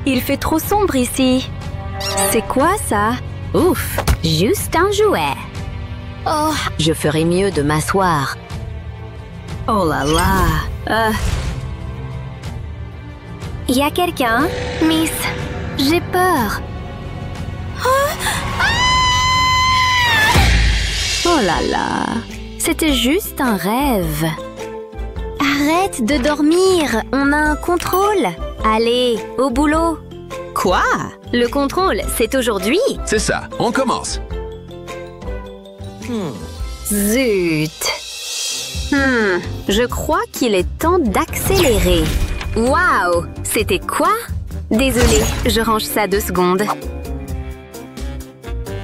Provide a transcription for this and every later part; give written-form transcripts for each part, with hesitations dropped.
Il fait trop sombre ici. C'est quoi ça? Ouf, juste un jouet. Oh, Je ferais mieux de m'asseoir. oh là là. Y a quelqu'un? Miss, j'ai peur. Oh là là. C'était juste un rêve. Arrête de dormir. On a un contrôle. Allez, au boulot. Quoi? Le contrôle, c'est aujourd'hui. C'est ça, on commence. Zut. Je crois qu'il est temps d'accélérer. Waouh, c'était quoi? Désolée, je range ça 2 secondes.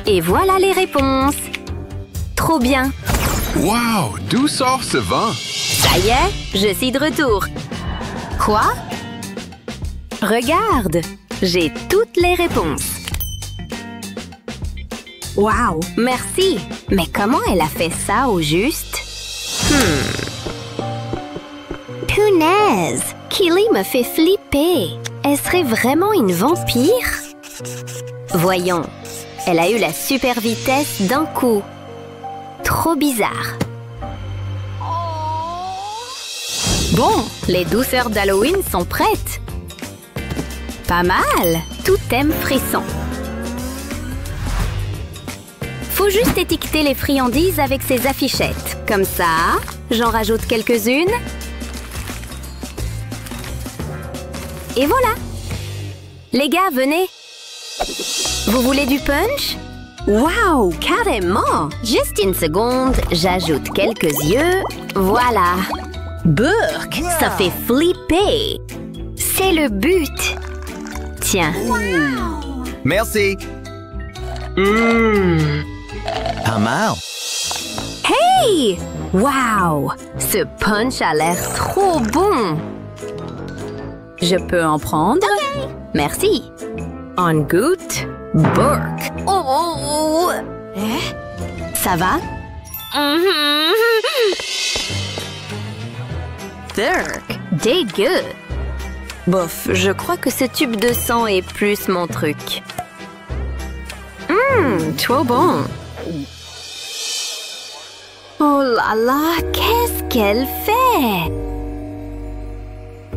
Et voilà les réponses. Trop bien. Wow, d'où sort ce vent? Ça y est, je suis de retour. Quoi? Regarde, j'ai toutes les réponses. Waouh, merci. Mais comment elle a fait ça au juste? Punaise, Killy me fait flipper. Elle serait vraiment une vampire? Voyons, elle a eu la super vitesse d'un coup. Trop bizarre. Bon, les douceurs d'Halloween sont prêtes. Pas mal, tout thème frisson. Faut juste étiqueter les friandises avec ces affichettes. Comme ça, j'en rajoute quelques-unes. Et voilà. Les gars, venez. Vous voulez du punch? Waouh, carrément! Juste une seconde, j'ajoute quelques yeux. Voilà. Burk, ça fait flipper. C'est le but. Tiens. Merci. Pas mal. Hey! Wow! Ce punch a l'air trop bon. Je peux en prendre? Merci. On goûte. Burk. Oh! Ça va? Burk, dégueu. Bof, je crois que ce tube de sang est plus mon truc. Trop bon. Oh là là, qu'est-ce qu'elle fait?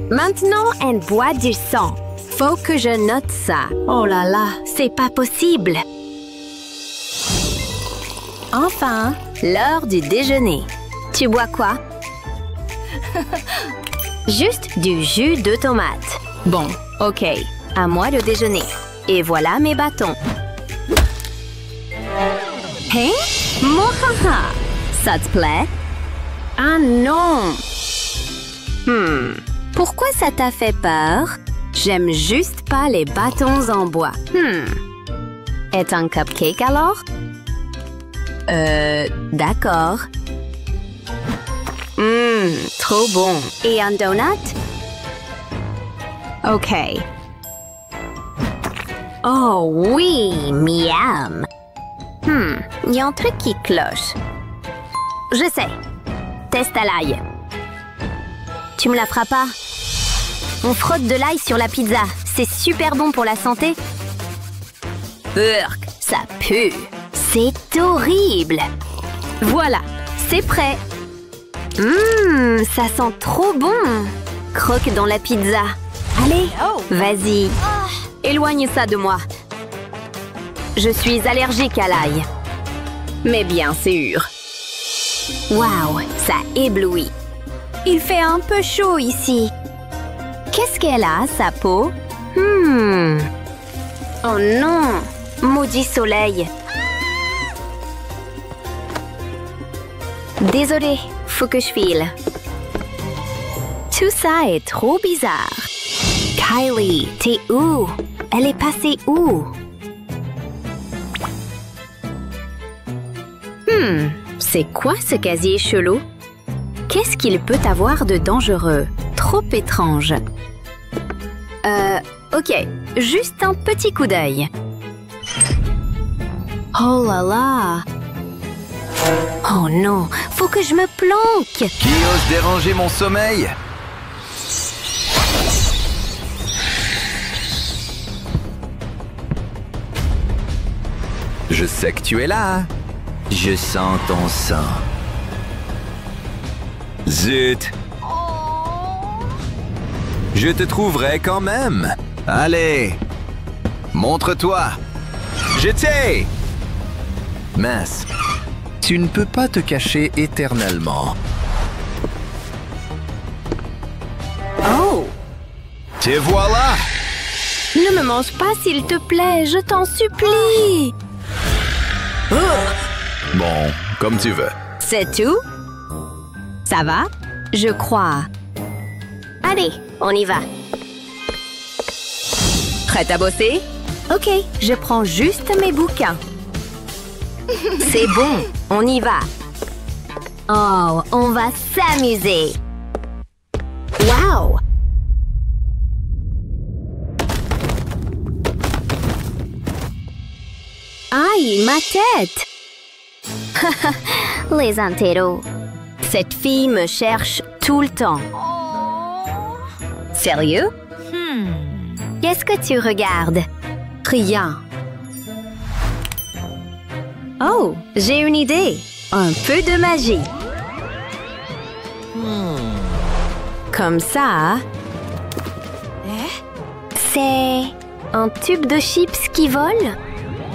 Maintenant, elle boit du sang. Faut que je note ça. Oh là là, c'est pas possible. Enfin, l'heure du déjeuner. Tu bois quoi? Juste du jus de tomate. Bon, ok. À moi de déjeuner. Et voilà mes bâtons. Hein? Mohaha! Ça te plaît? Ah non! Pourquoi ça t'a fait peur? J'aime juste pas les bâtons en bois. Est un cupcake alors? D'accord. Trop bon. Et un donut? Ok. Oh oui, miam. Il y a un truc qui cloche. Je sais. Test à l'ail. Tu me la feras pas? On frotte de l'ail sur la pizza. C'est super bon pour la santé. Urk, ça pue. C'est horrible. Voilà, c'est prêt. Ça sent trop bon. Croque dans la pizza. Allez, vas-y. Éloigne ça de moi. Je suis allergique à l'ail. Mais bien sûr. Waouh, ça éblouit. Il fait un peu chaud ici. Qu'est-ce qu'elle a, sa peau? Oh non, maudit soleil. Désolée, faut que je file. Tout ça est trop bizarre. Kylie, t'es où? Elle est passée où? C'est quoi ce casier chelou? Qu'est-ce qu'il peut avoir de dangereux? Trop étrange. Ok, juste un petit coup d'œil. Oh là là! Oh non, faut que je me planque! Qui ose déranger mon sommeil? Je sais que tu es là. Je sens ton sang. Zut. Je te trouverai quand même. Allez. Montre-toi. Je t'ai. Mince. Tu ne peux pas te cacher éternellement. Oh! Te voilà. Ne me mange pas, s'il te plaît, je t'en supplie! Bon, comme tu veux. C'est tout? Ça va? Je crois. Allez, on y va. Prête à bosser? Ok, je prends juste mes bouquins. C'est bon, on y va. Oh, on va s'amuser. Wow! Aïe, ma tête! Les intéros. Cette fille me cherche tout le temps. Sérieux? Qu'est-ce que tu regardes? Rien. Oh, j'ai une idée. Un peu de magie. Comme ça. C'est un tube de chips qui vole?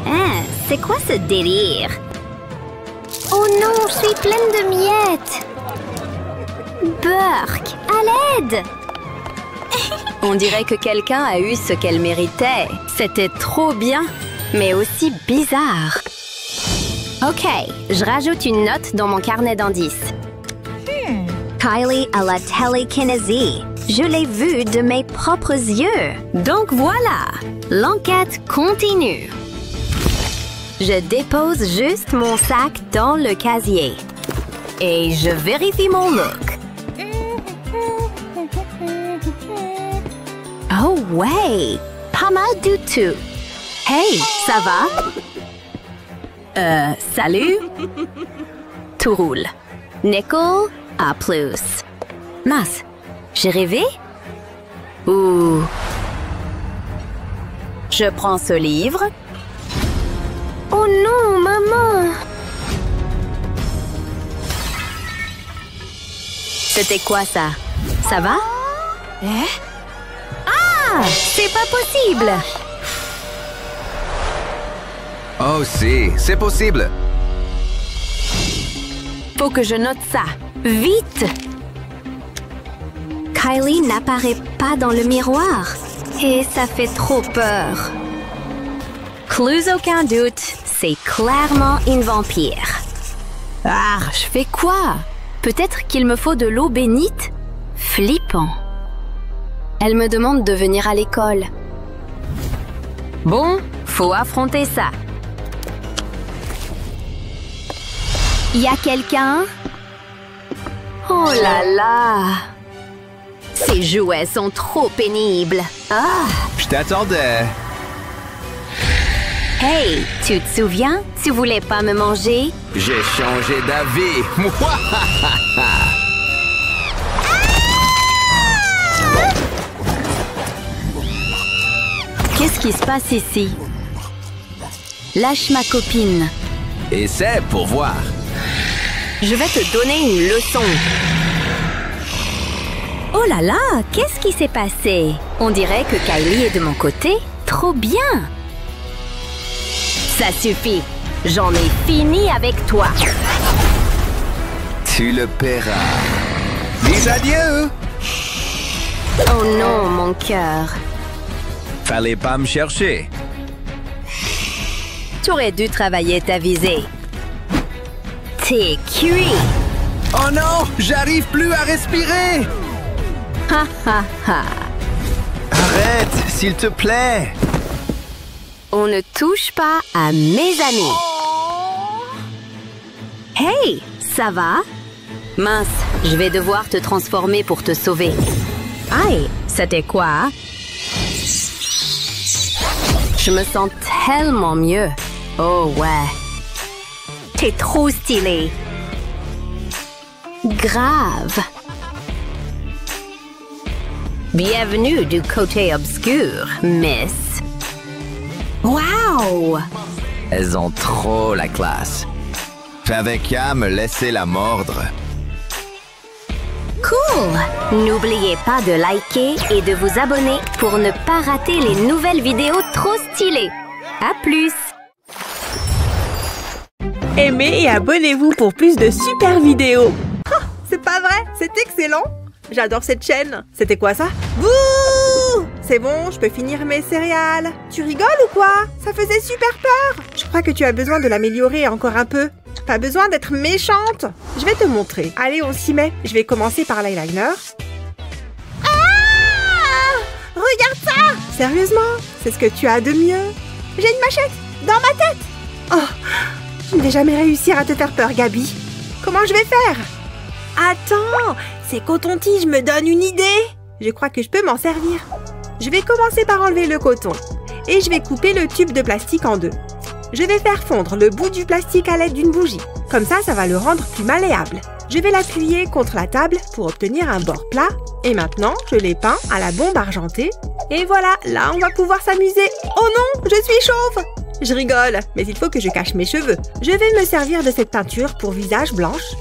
Hein, c'est quoi ce délire? Oh non, je suis pleine de miettes! Burk, à l'aide! On dirait que quelqu'un a eu ce qu'elle méritait. C'était trop bien, mais aussi bizarre. Ok, je rajoute une note dans mon carnet d'indices. Kylie a la télékinésie. Je l'ai vue de mes propres yeux. Donc voilà, l'enquête continue. Je dépose juste mon sac dans le casier. Et je vérifie mon look. Oh ouais, pas mal du tout. Hey, ça va? Salut? Tout roule. Nickel, à plus. Mince, j'ai rêvé? Ou... Je prends ce livre. Oh non, maman! C'était quoi ça? Ça va? Ah! C'est pas possible! Oh si, c'est possible. Faut que je note ça. Vite! Kylie n'apparaît pas dans le miroir. Et ça fait trop peur. Plus aucun doute, c'est clairement une vampire. Ah, je fais quoi? Peut-être qu'il me faut de l'eau bénite? Flippant. Elle me demande de venir à l'école. Bon, faut affronter ça. Y a quelqu'un? Oh là là! Ces jouets sont trop pénibles. Ah! Je t'attendais. Hey, tu te souviens? Tu voulais pas me manger? J'ai changé d'avis. Qu'est-ce qui se passe ici? Lâche ma copine. Essaie pour voir. Je vais te donner une leçon. Oh là là, qu'est-ce qui s'est passé? On dirait que Kylie est de mon côté. Trop bien! Ça suffit. J'en ai fini avec toi. Tu le paieras. Dis adieu. Oh non, mon cœur. Fallait pas me chercher. Tu aurais dû travailler ta visée. T'es cuit. Oh non, j'arrive plus à respirer. Ha ha ha. Arrête, s'il te plaît. On ne touche pas à mes amis. Hey, ça va? Mince, je vais devoir te transformer pour te sauver. Aïe, c'était quoi? Je me sens tellement mieux. Oh ouais. T'es trop stylé. Grave. Bienvenue du côté obscur, Miss. Wow! Elles ont trop la classe. J'avais qu'à me laisser la mordre. Cool! N'oubliez pas de liker et de vous abonner pour ne pas rater les nouvelles vidéos trop stylées. À plus! Aimez et abonnez-vous pour plus de super vidéos. Oh, c'est pas vrai, c'est excellent. J'adore cette chaîne. C'était quoi ça? Bouh! C'est bon, je peux finir mes céréales. Tu rigoles ou quoi? Ça faisait super peur. Je crois que tu as besoin de l'améliorer encore un peu. Pas besoin d'être méchante. Je vais te montrer. Allez, on s'y met. Je vais commencer par l'eyeliner. Ah! Regarde ça! Sérieusement? C'est ce que tu as de mieux? J'ai une machette dans ma tête. Oh! Je ne vais jamais réussir à te faire peur, Gabi. Comment je vais faire? Attends, ces cotons-tiges me donnent une idée. Je crois que je peux m'en servir. Je vais commencer par enlever le coton. Et je vais couper le tube de plastique en deux. Je vais faire fondre le bout du plastique à l'aide d'une bougie. Comme ça va le rendre plus malléable. Je vais l'appuyer contre la table pour obtenir un bord plat. Et maintenant, je l'ai peint à la bombe argentée. Et voilà, là, on va pouvoir s'amuser. Oh non, je suis chauve! Je rigole, mais il faut que je cache mes cheveux. Je vais me servir de cette peinture pour visage blanche.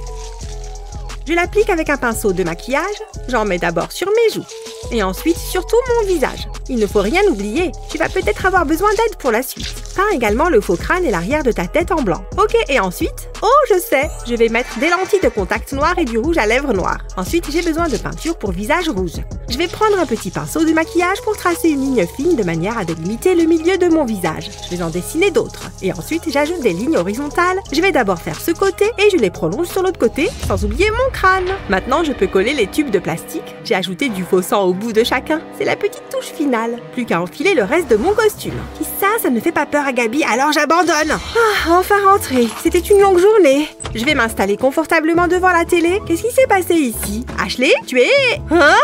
Je l'applique avec un pinceau de maquillage. J'en mets d'abord sur mes joues. Et ensuite sur tout mon visage. Il ne faut rien oublier. Tu vas peut-être avoir besoin d'aide pour la suite. Peins également le faux crâne et l'arrière de ta tête en blanc. Ok, et ensuite? Oh, je sais! Je vais mettre des lentilles de contact noires et du rouge à lèvres noir. Ensuite, j'ai besoin de peinture pour visage rouge. Je vais prendre un petit pinceau de maquillage pour tracer une ligne fine de manière à délimiter le milieu de mon visage. Je vais en dessiner d'autres. Et ensuite, j'ajoute des lignes horizontales. Je vais d'abord faire ce côté et je les prolonge sur l'autre côté, sans oublier mon crâne. Maintenant, je peux coller les tubes de plastique. J'ai ajouté du faux sang au bout de chacun. C'est la petite touche finale. Plus qu'à enfiler le reste de mon costume. Si ça ne fait pas peur à Gabi, alors j'abandonne. Ah, enfin rentré. C'était une longue journée. Je vais m'installer confortablement devant la télé. Qu'est-ce qui s'est passé ici? Ashley, tu es... Hein?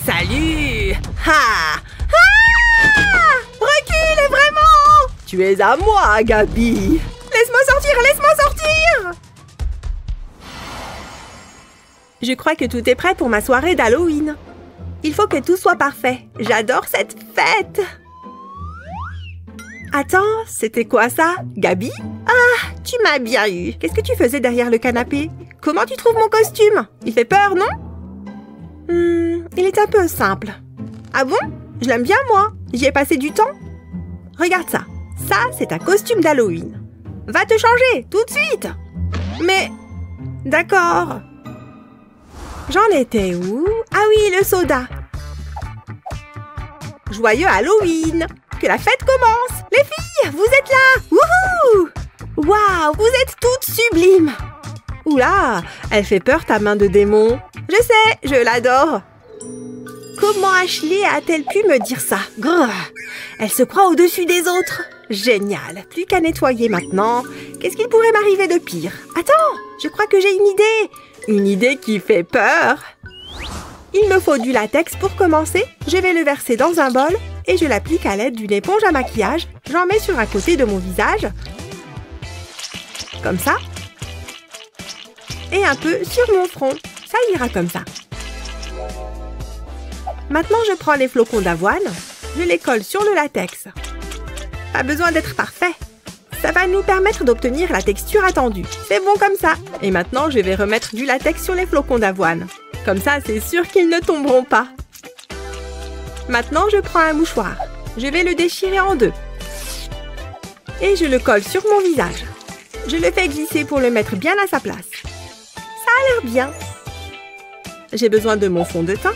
Salut! Ha! Ah! Recule, vraiment! Tu es à moi, Gabi! Laisse-moi sortir, laisse-moi sortir! Je crois que tout est prêt pour ma soirée d'Halloween. Il faut que tout soit parfait. J'adore cette fête! Attends, c'était quoi ça? Gabi? Ah, tu m'as bien eu. Qu'est-ce que tu faisais derrière le canapé? Comment tu trouves mon costume? Il fait peur, non? Il est un peu simple. Ah bon? Je l'aime bien, moi. J'y ai passé du temps. Regarde ça. Ça, c'est un costume d'Halloween. Va te changer, tout de suite. Mais... D'accord. J'en étais où? Ah oui, le soda. Joyeux Halloween! Que la fête commence! Les filles, vous êtes là! Wouhou! Waouh, vous êtes toutes sublimes! Oula, elle fait peur ta main de démon. Je sais, je l'adore. Comment Ashley a-t-elle pu me dire ça? Grrr. Elle se croit au-dessus des autres. Génial, plus qu'à nettoyer maintenant. Qu'est-ce qu'il pourrait m'arriver de pire? Attends, je crois que j'ai une idée. Une idée qui fait peur. Il me faut du latex pour commencer. Je vais le verser dans un bol et je l'applique à l'aide d'une éponge à maquillage. J'en mets sur un côté de mon visage. Comme ça. Et un peu sur mon front. Ça ira comme ça. Maintenant, je prends les flocons d'avoine. Je les colle sur le latex. Pas besoin d'être parfait. Ça va nous permettre d'obtenir la texture attendue. C'est bon comme ça. Et maintenant, je vais remettre du latex sur les flocons d'avoine. Comme ça, c'est sûr qu'ils ne tomberont pas. Maintenant, je prends un mouchoir. Je vais le déchirer en deux. Et je le colle sur mon visage. Je le fais glisser pour le mettre bien à sa place. Ça a l'air bien. J'ai besoin de mon fond de teint.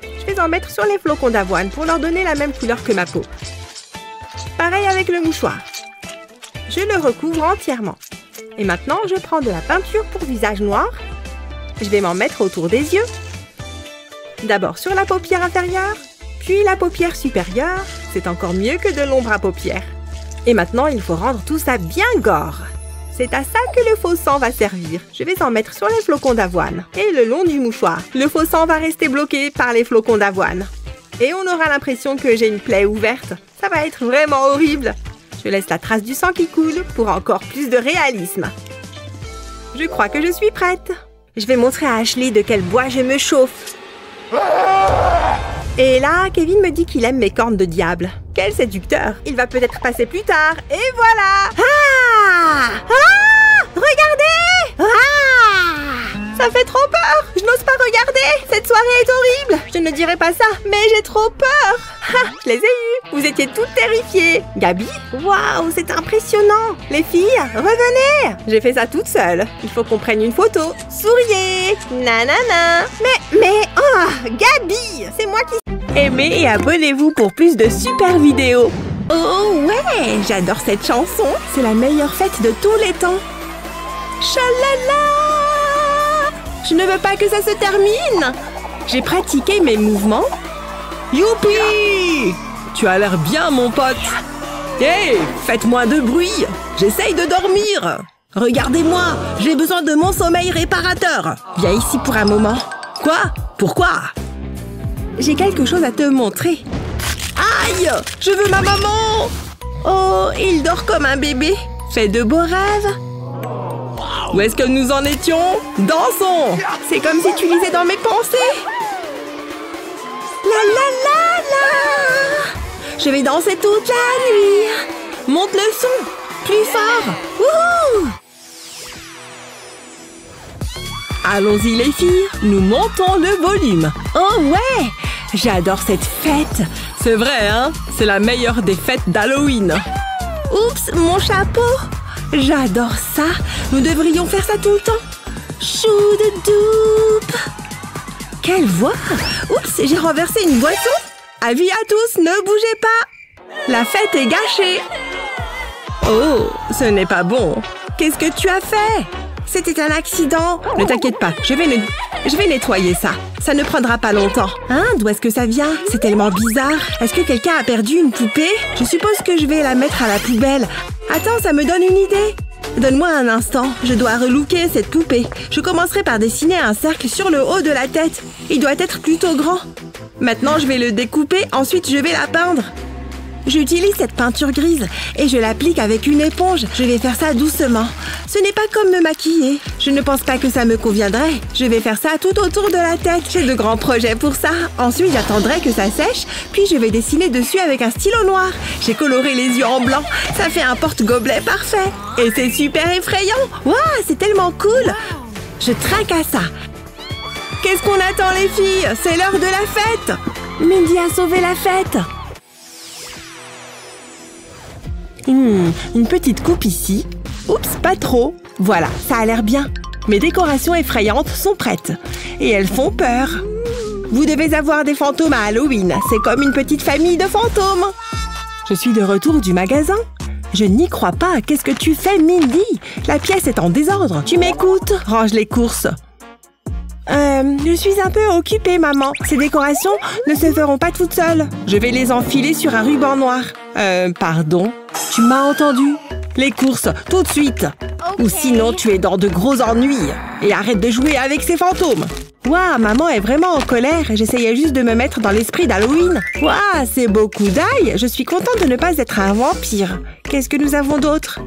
Je vais en mettre sur les flocons d'avoine pour leur donner la même couleur que ma peau. Pareil avec le mouchoir. Je le recouvre entièrement. Et maintenant, je prends de la peinture pour visage noir. Je vais m'en mettre autour des yeux. D'abord sur la paupière inférieure, puis la paupière supérieure. C'est encore mieux que de l'ombre à paupières. Et maintenant, il faut rendre tout ça bien gore. C'est à ça que le faux sang va servir. Je vais en mettre sur les flocons d'avoine et le long du mouchoir. Le faux sang va rester bloqué par les flocons d'avoine. Et on aura l'impression que j'ai une plaie ouverte. Ça va être vraiment horrible. Je laisse la trace du sang qui coule pour encore plus de réalisme. Je crois que je suis prête. Je vais montrer à Ashley de quel bois je me chauffe. Et là, Kevin me dit qu'il aime mes cornes de diable. Quel séducteur! Il va peut-être passer plus tard. Et voilà! Ah! Ah! Regardez! Ah! Ça fait trop peur! Je n'ose pas regarder! Cette soirée est horrible! Je ne dirais pas ça, mais j'ai trop peur! Ah, je les ai eus! Vous étiez toutes terrifiées! Gabi? Waouh, c'est impressionnant! Les filles, revenez! J'ai fait ça toute seule. Il faut qu'on prenne une photo. Souriez! Nanana! Oh! Gabi! C'est moi qui... Aimez et abonnez-vous pour plus de super vidéos! Oh ouais! J'adore cette chanson! C'est la meilleure fête de tous les temps! Chalala! Je ne veux pas que ça se termine! J'ai pratiqué mes mouvements. Youpi! Tu as l'air bien, mon pote. Hey, faites moins de bruit. J'essaye de dormir. Regardez-moi, j'ai besoin de mon sommeil réparateur. Viens ici pour un moment. Quoi? Pourquoi? J'ai quelque chose à te montrer. Aïe! Je veux ma maman! Oh, il dort comme un bébé. Fais de beaux rêves. Où est-ce que nous en étions? Dansons! C'est comme si tu lisais dans mes pensées. La la la la! Je vais danser toute la nuit. Monte le son! Plus fort! Wouhou! Allons-y les filles, nous montons le volume. Oh ouais! J'adore cette fête. C'est vrai, hein? C'est la meilleure des fêtes d'Halloween. Oups, mon chapeau! J'adore ça. Nous devrions faire ça tout le temps. Chou-de-doup! Quelle voix! Oups, j'ai renversé une boisson. Avis à tous, ne bougez pas. La fête est gâchée. Oh, ce n'est pas bon. Qu'est-ce que tu as fait? C'était un accident. Ne t'inquiète pas, je vais nettoyer ça. Ça ne prendra pas longtemps. Hein? D'où est-ce que ça vient? C'est tellement bizarre. Est-ce que quelqu'un a perdu une poupée? Je suppose que je vais la mettre à la poubelle. Attends, ça me donne une idée. Donne-moi un instant. Je dois relooker cette poupée. Je commencerai par dessiner un cercle sur le haut de la tête. Il doit être plutôt grand. Maintenant, je vais le découper. Ensuite, je vais la peindre. J'utilise cette peinture grise et je l'applique avec une éponge. Je vais faire ça doucement. Ce n'est pas comme me maquiller. Je ne pense pas que ça me conviendrait. Je vais faire ça tout autour de la tête. J'ai de grands projets pour ça. Ensuite, j'attendrai que ça sèche, puis je vais dessiner dessus avec un stylo noir. J'ai coloré les yeux en blanc. Ça fait un porte-gobelet parfait. Et c'est super effrayant. Waouh, c'est tellement cool. Je trinque à ça. Qu'est-ce qu'on attend, les filles? C'est l'heure de la fête. Mindy a sauvé la fête. Une petite coupe ici. Oups, pas trop. Voilà, ça a l'air bien. Mes décorations effrayantes sont prêtes. Et elles font peur. Vous devez avoir des fantômes à Halloween. C'est comme une petite famille de fantômes. Je suis de retour du magasin. Je n'y crois pas. Qu'est-ce que tu fais, Mindy? La pièce est en désordre. Tu m'écoutes? Range les courses. Je suis un peu occupée, maman. Ces décorations ne se feront pas toutes seules. Je vais les enfiler sur un ruban noir. Pardon? Tu m'as entendu? Les courses, tout de suite. Ou sinon, tu es dans de gros ennuis. Et arrête de jouer avec ces fantômes. Waouh, maman est vraiment en colère. J'essayais juste de me mettre dans l'esprit d'Halloween. Waouh, c'est beaucoup d'ail. Je suis contente de ne pas être un vampire. Qu'est-ce que nous avons d'autre?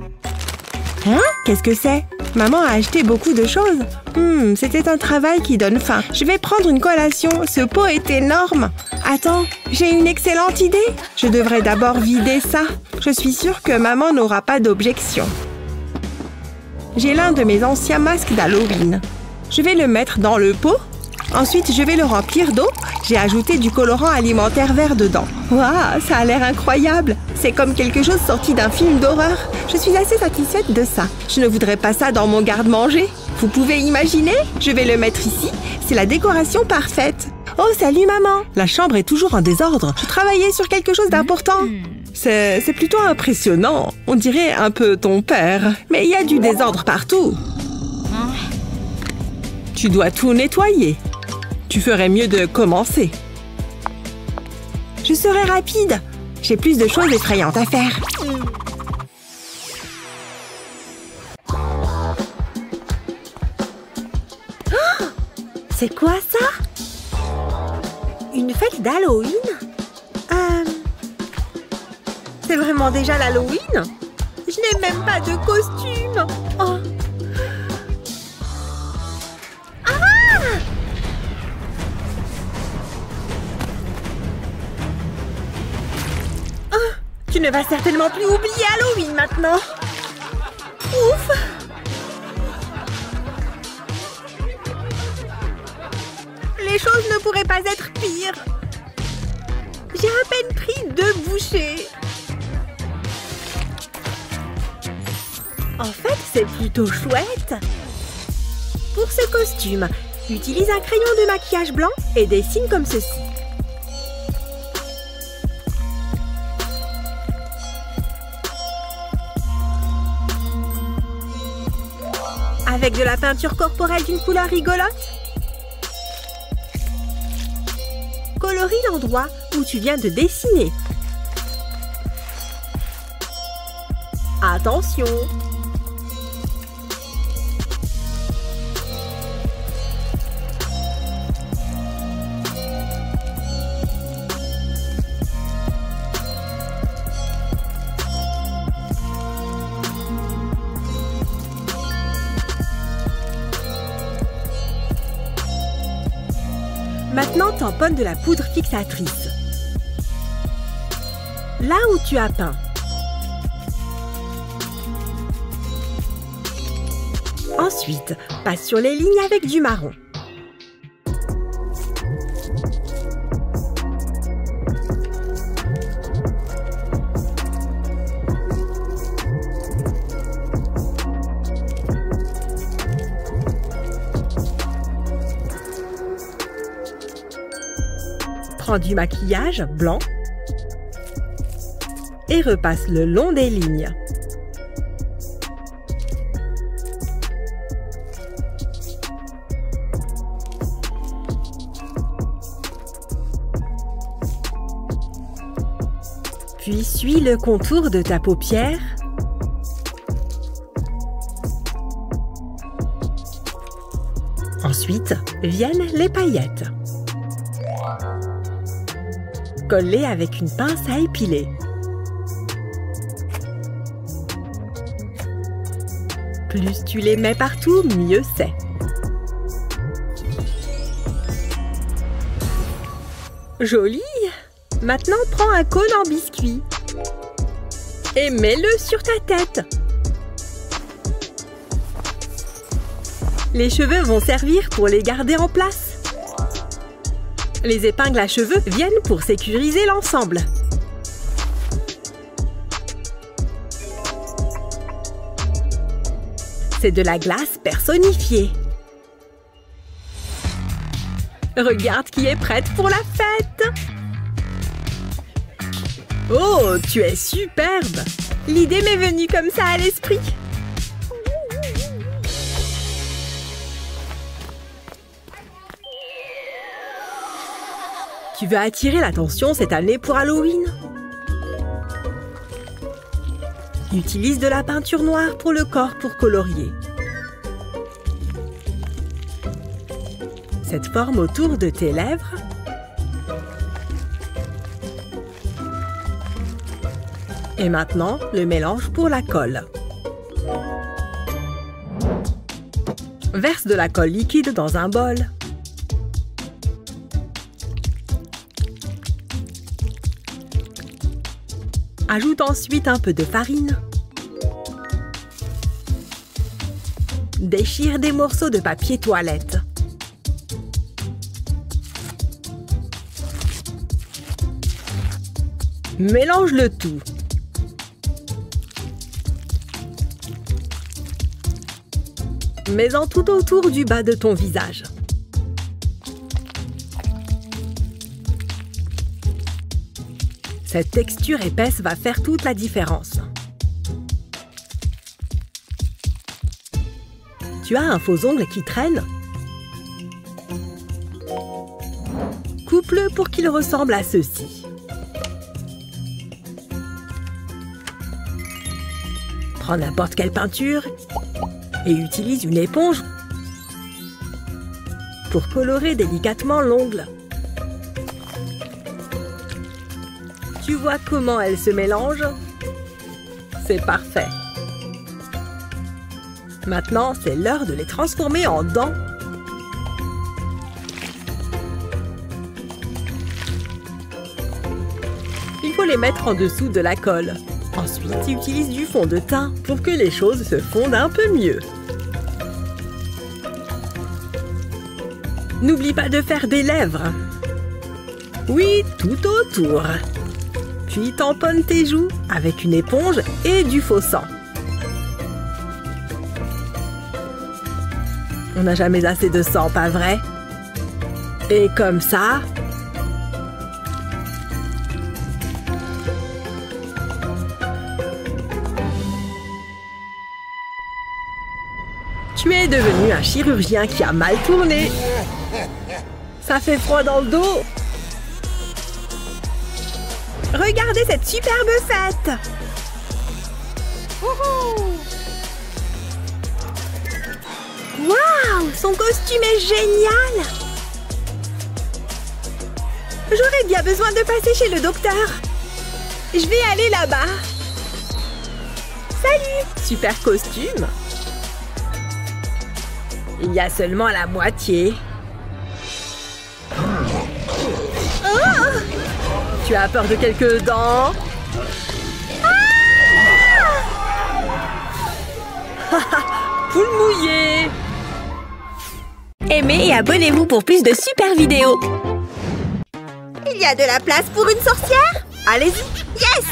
Hein? Qu'est-ce que c'est? Maman a acheté beaucoup de choses. C'était un travail qui donne faim. Je vais prendre une collation. Ce pot est énorme. Attends, j'ai une excellente idée. Je devrais d'abord vider ça. Je suis sûre que maman n'aura pas d'objection. J'ai l'un de mes anciens masques d'Halloween. Je vais le mettre dans le pot. Ensuite, je vais le remplir d'eau. J'ai ajouté du colorant alimentaire vert dedans. Waouh, ça a l'air incroyable. C'est comme quelque chose sorti d'un film d'horreur. Je suis assez satisfaite de ça. Je ne voudrais pas ça dans mon garde-manger. Vous pouvez imaginer? Je vais le mettre ici. C'est la décoration parfaite. Oh, salut maman. La chambre est toujours en désordre. Je travaillais sur quelque chose d'important. C'est plutôt impressionnant. On dirait un peu ton père. Mais il y a du désordre partout. Tu dois tout nettoyer. Tu ferais mieux de commencer. Je serai rapide. J'ai plus de choses effrayantes à faire. Oh, c'est quoi ça? Une fête d'Halloween? C'est vraiment déjà l'Halloween? Je n'ai même pas de costume. Oh. Tu ne vas certainement plus oublier Halloween maintenant. Ouf! Les choses ne pourraient pas être pires. J'ai à peine pris 2 bouchées. En fait, c'est plutôt chouette. Pour ce costume, utilise un crayon de maquillage blanc et dessine comme ceci. Avec de la peinture corporelle d'une couleur rigolote, colorie l'endroit où tu viens de dessiner. Attention! Maintenant, tamponne de la poudre fixatrice. Là où tu as peint. Ensuite, passe sur les lignes avec du marron. Prends du maquillage blanc et repasse le long des lignes. Puis suis le contour de ta paupière. Ensuite, viennent les paillettes. Colle-les avec une pince à épiler. Plus tu les mets partout, mieux c'est. Joli! Maintenant, prends un cône en biscuit et mets-le sur ta tête. Les cheveux vont servir pour les garder en place. Les épingles à cheveux viennent pour sécuriser l'ensemble. C'est de la glace personnifiée. Regarde qui est prête pour la fête! Oh, tu es superbe! L'idée m'est venue comme ça à l'esprit. Tu veux attirer l'attention cette année pour Halloween? Utilise de la peinture noire pour le corps pour colorier. Cette forme autour de tes lèvres. Et maintenant, le mélange pour la colle. Verse de la colle liquide dans un bol. Ajoute ensuite un peu de farine. Déchire des morceaux de papier toilette. Mélange le tout. Mets-en tout autour du bas de ton visage. Cette texture épaisse va faire toute la différence. Tu as un faux ongle qui traîne? Coupe-le pour qu'il ressemble à ceci. Prends n'importe quelle peinture et utilise une éponge pour colorer délicatement l'ongle. Tu vois comment elles se mélangent? C'est parfait. Maintenant, c'est l'heure de les transformer en dents. Il faut les mettre en dessous de la colle. Ensuite, utilise du fond de teint pour que les choses se fondent un peu mieux. N'oublie pas de faire des lèvres. Oui, tout autour. Puis tamponne tes joues avec une éponge et du faux sang. On n'a jamais assez de sang, pas vrai? Et comme ça... Tu es devenu un chirurgien qui a mal tourné. Ça fait froid dans le dos. Regardez cette superbe fête. Waouh, son costume est génial. J'aurais bien besoin de passer chez le docteur. Je vais aller là-bas. Salut. Super costume. Il y a seulement la moitié. Oh! Tu as peur de quelques dents? Poule mouillée! Aimez et abonnez-vous pour plus de super vidéos. Il y a de la place pour une sorcière? Allez-y. Yes!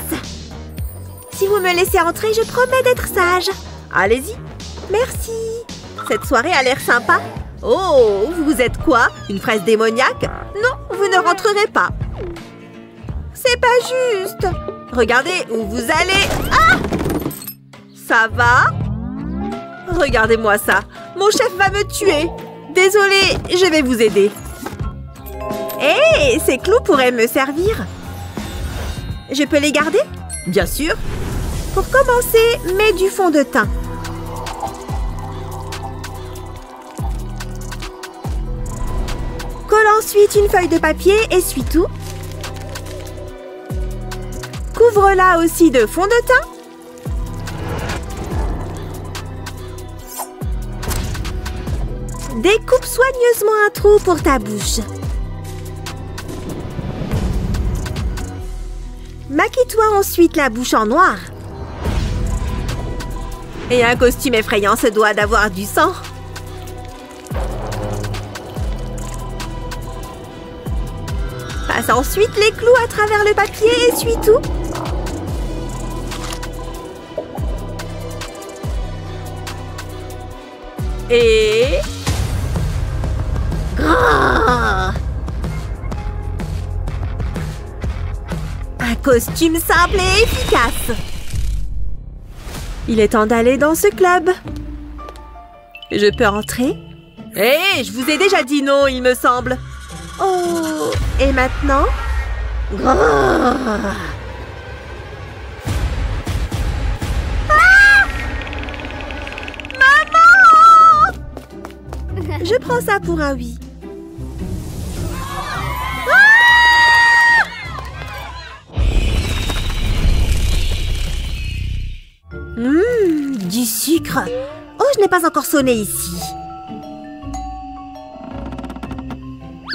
Si vous me laissez entrer, je promets d'être sage. Allez-y. Merci. Cette soirée a l'air sympa. Oh, vous êtes quoi? Une fraise démoniaque? Non, vous ne rentrerez pas. C'est pas juste. Regardez où vous allez. Ah! Ça va? Regardez-moi ça. Mon chef va me tuer. Désolée, je vais vous aider. Hé, ces clous pourraient me servir. Je peux les garder? Bien sûr. Pour commencer, mets du fond de teint. Colle ensuite une feuille de papier, essuie-tout. Couvre-la aussi de fond de teint. Découpe soigneusement un trou pour ta bouche. Maquille-toi ensuite la bouche en noir. Et un costume effrayant se doit d'avoir du sang. Passe ensuite les clous à travers le papier et essuie tout. Et... Un costume simple et efficace. Il est temps d'aller dans ce club. Je peux entrer? Hé, je vous ai déjà dit non, il me semble. Oh, et maintenant? Ah! Maman! Je prends ça pour un oui. Du sucre. Oh, je n'ai pas encore sonné ici.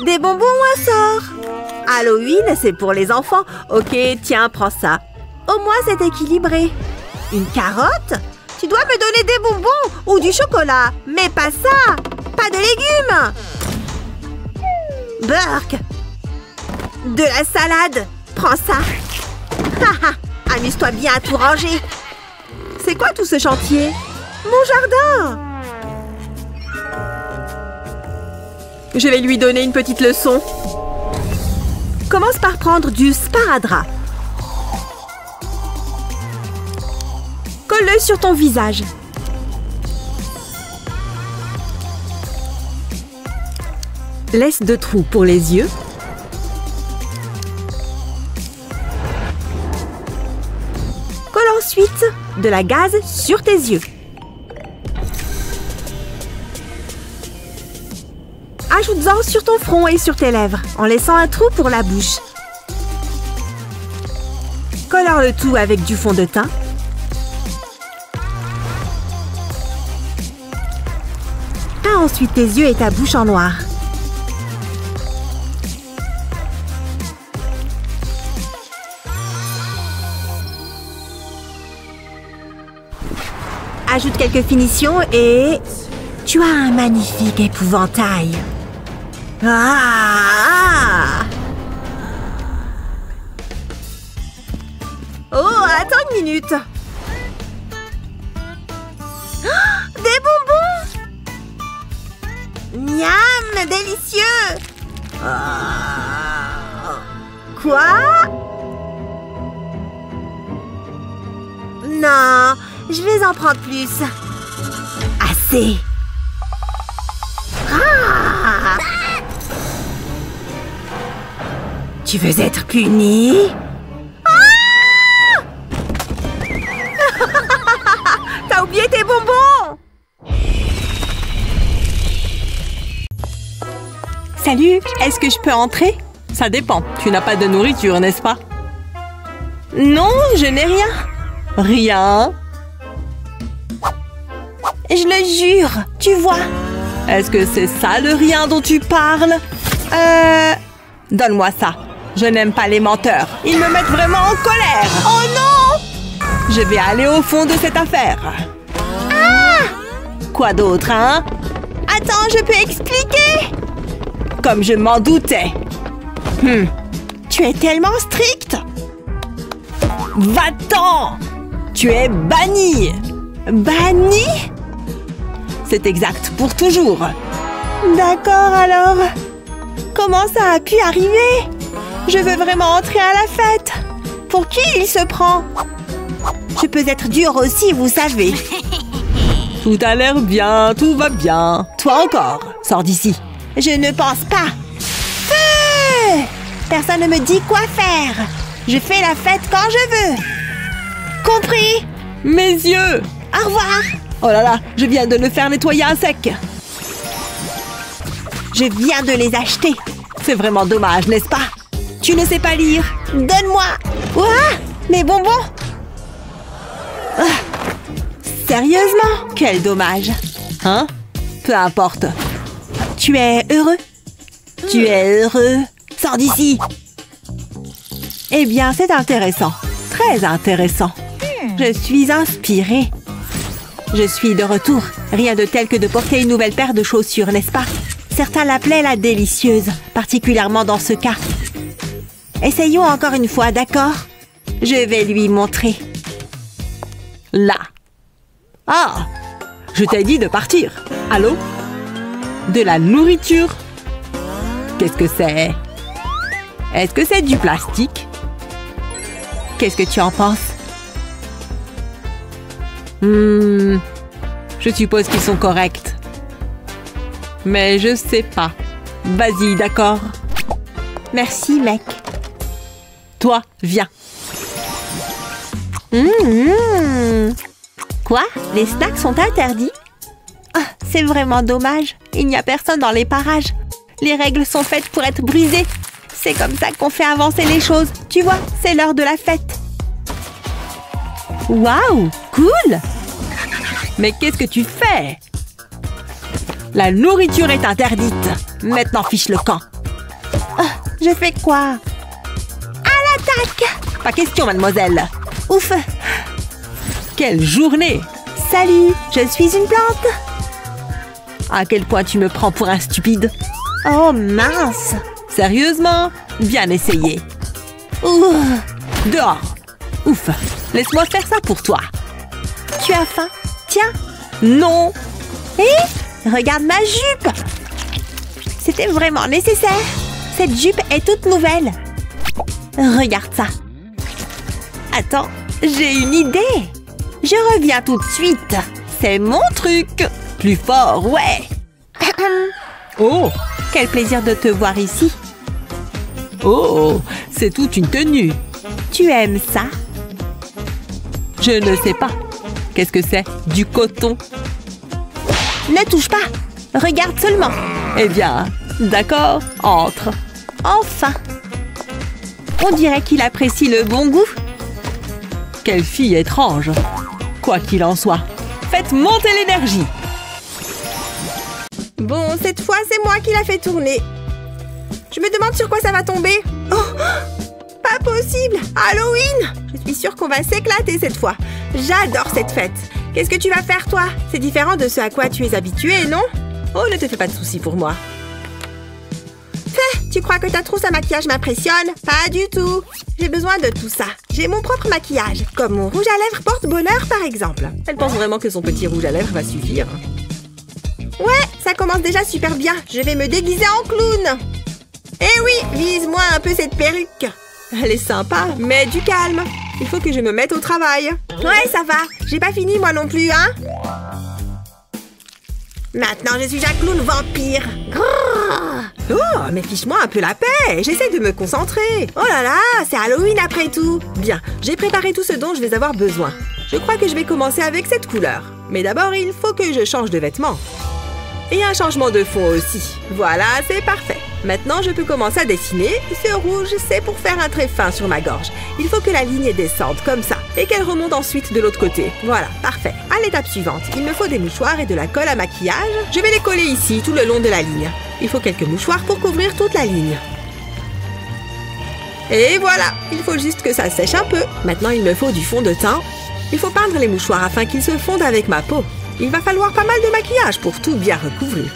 Des bonbons ou un sort? Halloween, c'est pour les enfants. Ok, tiens, prends ça. Au moins, c'est équilibré. Une carotte? Tu dois me donner des bonbons ou du chocolat. Mais pas ça. Pas de légumes. Burk. De la salade. Prends ça. Haha, amuse-toi bien à tout ranger. C'est quoi tout ce chantier? Mon jardin! Je vais lui donner une petite leçon. Commence par prendre du sparadrap. Colle-le sur ton visage. Laisse 2 trous pour les yeux. Colle ensuite de la gaze sur tes yeux. Ajoute-en sur ton front et sur tes lèvres, en laissant un trou pour la bouche. Colore le tout avec du fond de teint. Peins ensuite tes yeux et ta bouche en noir. ajoute quelques finitions et... tu as un magnifique épouvantail. Ah! Oh, attends une minute. Oh, des bonbons! Miam, délicieux! Quoi? Non, je vais en prendre plus. Assez. Ah! Tu veux être puni? Ah! T'as oublié tes bonbons! Salut, est-ce que je peux entrer? Ça dépend, tu n'as pas de nourriture, n'est-ce pas? Non, je n'ai rien. Rien. Je le jure, tu vois. Est-ce que c'est ça le rien dont tu parles? Donne-moi ça. Je n'aime pas les menteurs. Ils me mettent vraiment en colère. Oh non! Je vais aller au fond de cette affaire. Ah! Quoi d'autre, hein? Attends, je peux expliquer? Comme je m'en doutais. Tu es tellement stricte. Va-t'en! Tu es banni! Banni? C'est exact pour toujours. D'accord alors. Comment ça a pu arriver? Je veux vraiment entrer à la fête. Pour qui il se prend? Je peux être dure aussi, vous savez. Tout a l'air bien, tout va bien. Toi encore, sors d'ici. Je ne pense pas. Feu! Personne ne me dit quoi faire. Je fais la fête quand je veux. Compris? Mes yeux! Au revoir. Oh là là, je viens de le faire nettoyer à sec. Je viens de les acheter. C'est vraiment dommage, n'est-ce pas? Tu ne sais pas lire. Donne-moi. Ouah! Mes bonbons. Ah. Sérieusement? Quel dommage. Hein? Peu importe. Tu es heureux? Tu es heureux? Sors d'ici. Eh bien, c'est intéressant. Très intéressant. Je suis inspirée. Je suis de retour. Rien de tel que de porter une nouvelle paire de chaussures, n'est-ce pas? Certains l'appelaient la délicieuse, particulièrement dans ce cas. Essayons encore une fois, d'accord? Je vais lui montrer. Là. Ah! Je t'ai dit de partir. Allô? De la nourriture? Qu'est-ce que c'est? Est-ce que c'est du plastique? Qu'est-ce que tu en penses? Je suppose qu'ils sont corrects. Mais je sais pas. Vas-y, d'accord? Merci, mec. Toi, viens. Quoi? Les snacks sont interdits? Ah, c'est vraiment dommage. Il n'y a personne dans les parages. Les règles sont faites pour être brisées. C'est comme ça qu'on fait avancer les choses. Tu vois, c'est l'heure de la fête. Waouh, cool! Mais qu'est-ce que tu fais? La nourriture est interdite. Maintenant, fiche le camp. Je fais quoi? À l'attaque! Pas question, mademoiselle. Ouf! Quelle journée! Salut, je suis une plante. À quel point tu me prends pour un stupide? Oh mince! Sérieusement? Bien essayé. Ouh. Dehors! Ouf! Laisse-moi faire ça pour toi. Tu as faim? Tiens! Non! Hé! Regarde ma jupe! C'était vraiment nécessaire. Cette jupe est toute nouvelle. Regarde ça. Attends, j'ai une idée. Je reviens tout de suite. C'est mon truc. Plus fort, ouais! Oh! Quel plaisir de te voir ici. Oh! C'est toute une tenue. Tu aimes ça? Je ne sais pas. Qu'est-ce que c'est? Du coton? Ne touche pas. Regarde seulement. Eh bien, d'accord, entre. Enfin. On dirait qu'il apprécie le bon goût. Quelle fille étrange. Quoi qu'il en soit, faites monter l'énergie. Bon, cette fois, c'est moi qui l'a fait tourner. Je me demande sur quoi ça va tomber. Oh, pas possible! Halloween! Je suis sûre qu'on va s'éclater cette fois. J'adore cette fête. Qu'est-ce que tu vas faire, toi? C'est différent de ce à quoi tu es habitué, non? Oh, ne te fais pas de soucis pour moi. Tu crois que ta trousse à maquillage m'impressionne? Pas du tout. J'ai besoin de tout ça. J'ai mon propre maquillage, comme mon rouge à lèvres porte-bonheur, par exemple. Elle pense vraiment que son petit rouge à lèvres va suffire. Ouais, ça commence déjà super bien. Je vais me déguiser en clown. Eh oui, vise-moi un peu cette perruque. Elle est sympa, mais du calme. Il faut que je me mette au travail. Ouais, ça va. J'ai pas fini moi non plus, hein? Maintenant, je suis un clown vampire. Grrr. Oh, mais fiche-moi un peu la paix. J'essaie de me concentrer. Oh là là, c'est Halloween après tout. Bien, j'ai préparé tout ce dont je vais avoir besoin. Je crois que je vais commencer avec cette couleur. Mais d'abord, il faut que je change de vêtements. Et un changement de fond aussi. Voilà, c'est parfait. Maintenant, je peux commencer à dessiner. Ce rouge, c'est pour faire un trait fin sur ma gorge. Il faut que la ligne descende comme ça et qu'elle remonte ensuite de l'autre côté. Voilà, parfait. À l'étape suivante, il me faut des mouchoirs et de la colle à maquillage. Je vais les coller ici, tout le long de la ligne. Il faut quelques mouchoirs pour couvrir toute la ligne. Et voilà, il faut juste que ça sèche un peu. Maintenant, il me faut du fond de teint. Il faut peindre les mouchoirs afin qu'ils se fondent avec ma peau. Il va falloir pas mal de maquillage pour tout bien recouvrir.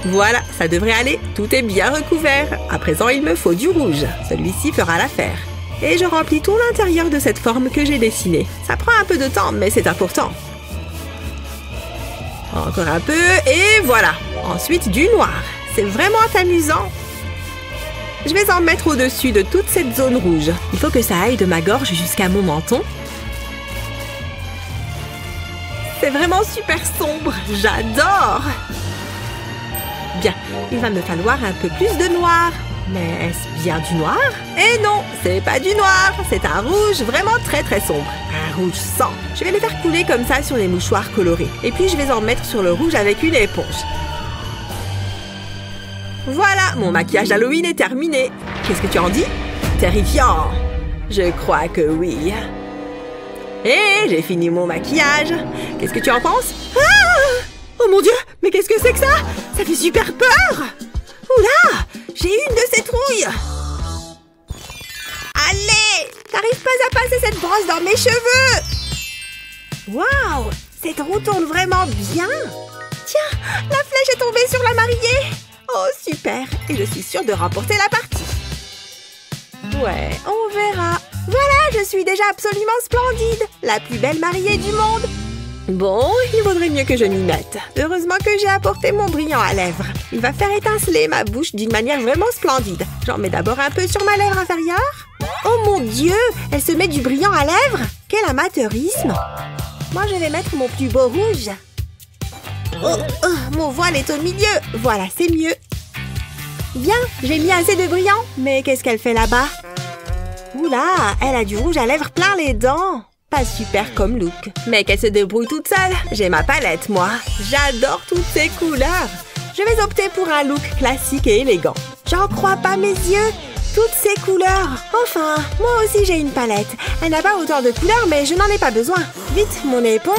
Voilà, ça devrait aller. Tout est bien recouvert. À présent, il me faut du rouge. Celui-ci fera l'affaire. Et je remplis tout l'intérieur de cette forme que j'ai dessinée. Ça prend un peu de temps, mais c'est important. Encore un peu, et voilà. Ensuite, du noir. C'est vraiment amusant. Je vais en mettre au-dessus de toute cette zone rouge. Il faut que ça aille de ma gorge jusqu'à mon menton. C'est vraiment super sombre. J'adore! Bien, il va me falloir un peu plus de noir. Mais est-ce bien du noir? Eh non, c'est pas du noir. C'est un rouge vraiment très très sombre. Un rouge sang. Je vais le faire couler comme ça sur les mouchoirs colorés. Et puis je vais en mettre sur le rouge avec une éponge. Voilà, mon maquillage Halloween est terminé. Qu'est-ce que tu en dis? Terrifiant. Je crois que oui. Et j'ai fini mon maquillage. Qu'est-ce que tu en penses? Ah! Oh mon Dieu, mais qu'est-ce que c'est que ça? Ça fait super peur. Oula, j'ai une de ces trouilles. Allez, t'arrives pas à passer cette brosse dans mes cheveux. Waouh, cette roue tourne vraiment bien. Tiens, la flèche est tombée sur la mariée. Oh, super. Et je suis sûre de remporter la partie. Ouais, on verra. Voilà, je suis déjà absolument splendide. La plus belle mariée du monde. Bon, il vaudrait mieux que je m'y mette. Heureusement que j'ai apporté mon brillant à lèvres. Il va faire étinceler ma bouche d'une manière vraiment splendide. J'en mets d'abord un peu sur ma lèvre inférieure. Oh mon Dieu, elle se met du brillant à lèvres. Quel amateurisme. Moi, je vais mettre mon plus beau rouge. Oh, mon voile est au milieu. Voilà, c'est mieux. Bien, j'ai mis assez de brillant. Mais qu'est-ce qu'elle fait là-bas? Oula, elle a du rouge à lèvres plein les dents. Pas super comme look. Mais qu'elle se débrouille toute seule. J'ai ma palette, moi. J'adore toutes ces couleurs. Je vais opter pour un look classique et élégant. J'en crois pas mes yeux. Toutes ces couleurs. Enfin, moi aussi j'ai une palette. Elle n'a pas autant de couleurs, mais je n'en ai pas besoin. Vite, mon éponge.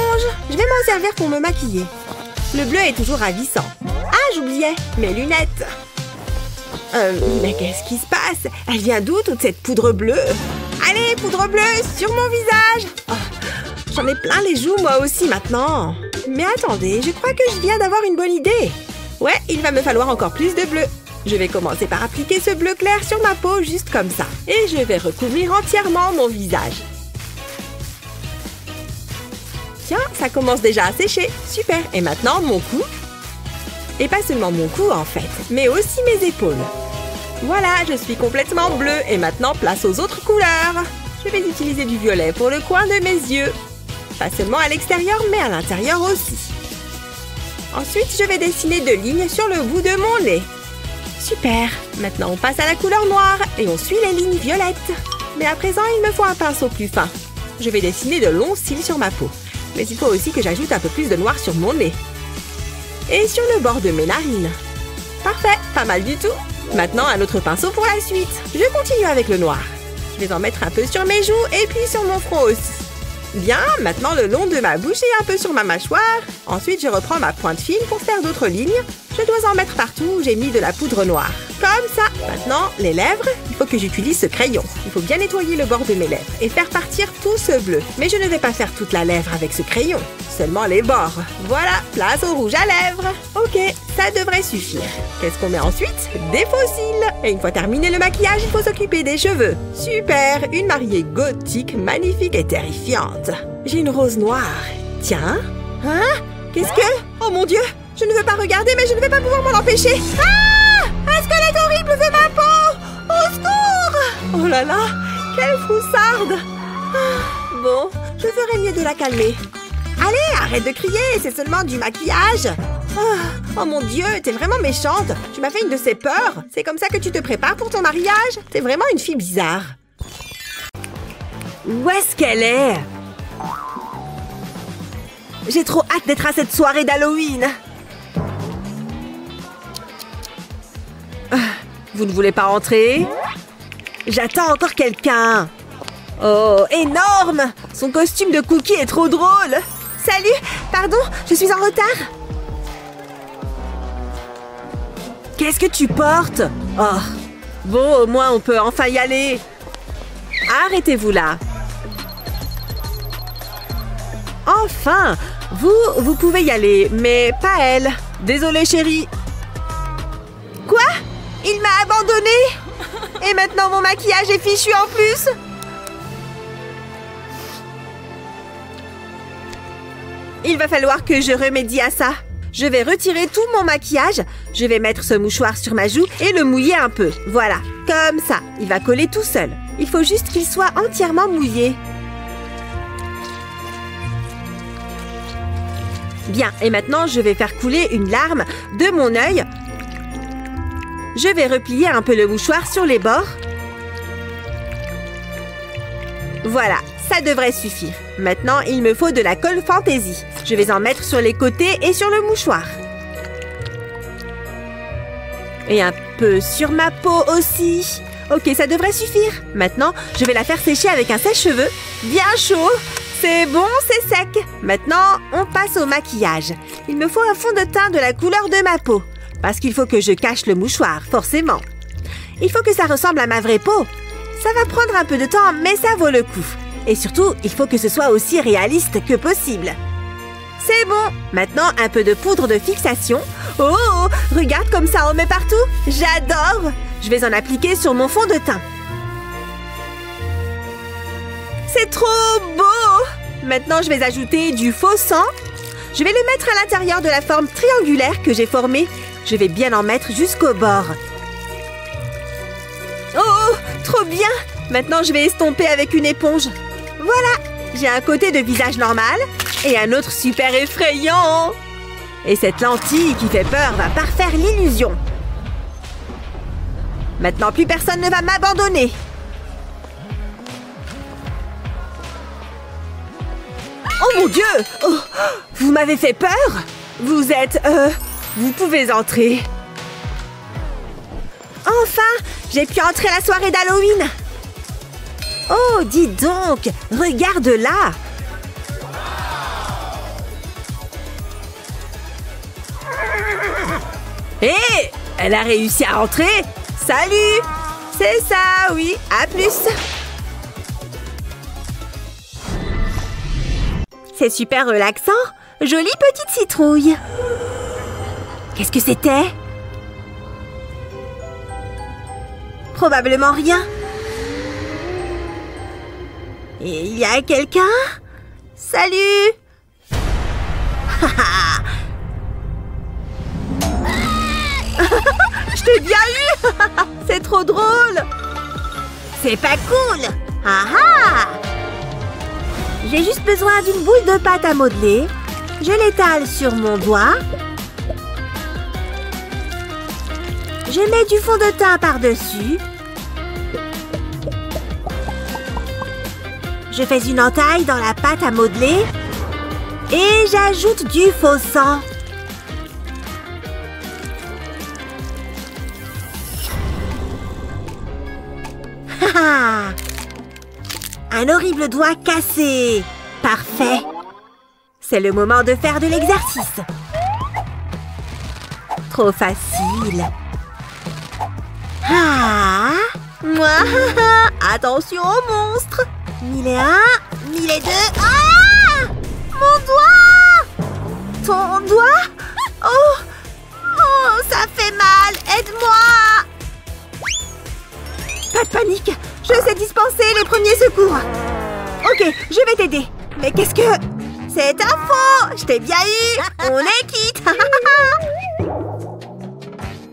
Je vais m'en servir pour me maquiller. Le bleu est toujours ravissant. Ah, j'oubliais, mes lunettes. Mais qu'est-ce qui se passe? Elle vient d'où, toute cette poudre bleue? Allez, poudre bleue, sur mon visage. Oh, j'en ai plein les joues, moi aussi, maintenant. Mais attendez, je crois que je viens d'avoir une bonne idée. Ouais, il va me falloir encore plus de bleu. Je vais commencer par appliquer ce bleu clair sur ma peau, juste comme ça. Et je vais recouvrir entièrement mon visage. Tiens, ça commence déjà à sécher. Super. Et maintenant, mon cou. Et pas seulement mon cou, en fait, mais aussi mes épaules. Voilà, je suis complètement bleue. Et maintenant, place aux autres couleurs. Je vais utiliser du violet pour le coin de mes yeux. Pas seulement à l'extérieur, mais à l'intérieur aussi. Ensuite, je vais dessiner 2 lignes sur le bout de mon nez. Super. Maintenant, on passe à la couleur noire et on suit les lignes violettes. Mais à présent, il me faut un pinceau plus fin. Je vais dessiner de longs cils sur ma peau. Mais il faut aussi que j'ajoute un peu plus de noir sur mon nez. Et sur le bord de mes narines. Parfait, pas mal du tout. Maintenant, un autre pinceau pour la suite. Je continue avec le noir. Je vais en mettre un peu sur mes joues et puis sur mon front aussi. Bien, maintenant le long de ma bouche et un peu sur ma mâchoire. Ensuite, je reprends ma pointe fine pour faire d'autres lignes. Je dois en mettre partout où j'ai mis de la poudre noire. Comme ça. Maintenant, les lèvres, il faut que j'utilise ce crayon. Il faut bien nettoyer le bord de mes lèvres et faire partir tout ce bleu. Mais je ne vais pas faire toute la lèvre avec ce crayon. Seulement les bords. Voilà, place au rouge à lèvres. Ok, ça devrait suffire. Qu'est-ce qu'on met ensuite? Des faux cils. Et une fois terminé le maquillage, il faut s'occuper des cheveux. Super, une mariée gothique, magnifique et terrifiante. J'ai une rose noire. Tiens. Hein? Qu'est-ce que... Oh mon Dieu! Je ne veux pas regarder, mais je ne vais pas pouvoir m'en empêcher. Ah! Un squelette horrible fait ma peau! Au secours! Oh là là! Quelle froussarde! Ah, bon, je ferais mieux de la calmer. Allez, arrête de crier, c'est seulement du maquillage. Oh mon Dieu, t'es vraiment méchante. Tu m'as fait une de ces peurs. C'est comme ça que tu te prépares pour ton mariage? T'es vraiment une fille bizarre. Où est-ce qu'elle est? J'ai trop hâte d'être à cette soirée d'Halloween. Vous ne voulez pas entrer? J'attends encore quelqu'un. Oh, énorme! Son costume de Cookie est trop drôle. Salut! Pardon, je suis en retard. Qu'est-ce que tu portes? Oh, bon, au moins on peut enfin y aller. Arrêtez-vous là. Enfin! Vous pouvez y aller, mais pas elle. Désolée, chérie. Quoi? Il m'a abandonnée? Et maintenant mon maquillage est fichu en plus? Il va falloir que je remédie à ça. Je vais retirer tout mon maquillage. Je vais mettre ce mouchoir sur ma joue et le mouiller un peu. Voilà, comme ça. Il va coller tout seul. Il faut juste qu'il soit entièrement mouillé. Bien, et maintenant, je vais faire couler une larme de mon œil. Je vais replier un peu le mouchoir sur les bords. Voilà, ça devrait suffire. Maintenant, il me faut de la colle fantaisie. Je vais en mettre sur les côtés et sur le mouchoir. Et un peu sur ma peau aussi. Ok, ça devrait suffire. Maintenant, je vais la faire sécher avec un sèche-cheveux bien chaud. C'est bon, c'est sec. Maintenant, on passe au maquillage. Il me faut un fond de teint de la couleur de ma peau. Parce qu'il faut que je cache le mouchoir, forcément. Il faut que ça ressemble à ma vraie peau. Ça va prendre un peu de temps, mais ça vaut le coup. Et surtout, il faut que ce soit aussi réaliste que possible. C'est bon. Maintenant, un peu de poudre de fixation. Oh, regarde comme ça en met partout. J'adore. Je vais en appliquer sur mon fond de teint. C'est trop beau! Maintenant, je vais ajouter du faux sang. Je vais le mettre à l'intérieur de la forme triangulaire que j'ai formée. Je vais bien en mettre jusqu'au bord. Oh, trop bien! Maintenant, je vais estomper avec une éponge. Voilà, j'ai un côté de visage normal et un autre super effrayant. Et cette lentille qui fait peur va parfaire l'illusion. Maintenant, plus personne ne va m'abandonner. Oh mon Dieu! Oh, vous m'avez fait peur? Vous êtes... vous pouvez entrer. Enfin, j'ai pu entrer à la soirée d'Halloween. Oh, dis donc, regarde là. Hé, elle a réussi à entrer. Salut! C'est ça, oui, à plus. C'est super relaxant. Jolie petite citrouille. Qu'est-ce que c'était? Probablement rien. Et il y a quelqu'un? Salut! Je t'ai bien eu! C'est trop drôle! C'est pas cool! Ah ah! J'ai juste besoin d'une boule de pâte à modeler. Je l'étale sur mon doigt. Je mets du fond de teint par-dessus. Je fais une entaille dans la pâte à modeler. Et j'ajoute du faux sang. Un horrible doigt cassé. Parfait. C'est le moment de faire de l'exercice. Trop facile. Ah, moi, attention au monstre. 1001, 1002. Ah! Mon doigt! Ton doigt? Oh! Oh, ça fait mal! Aide-moi! Pas de panique! Je sais dispenser les premiers secours! Ok, je vais t'aider. Mais qu'est-ce que... C'est un faux! Je t'ai bien eu! On est quitte!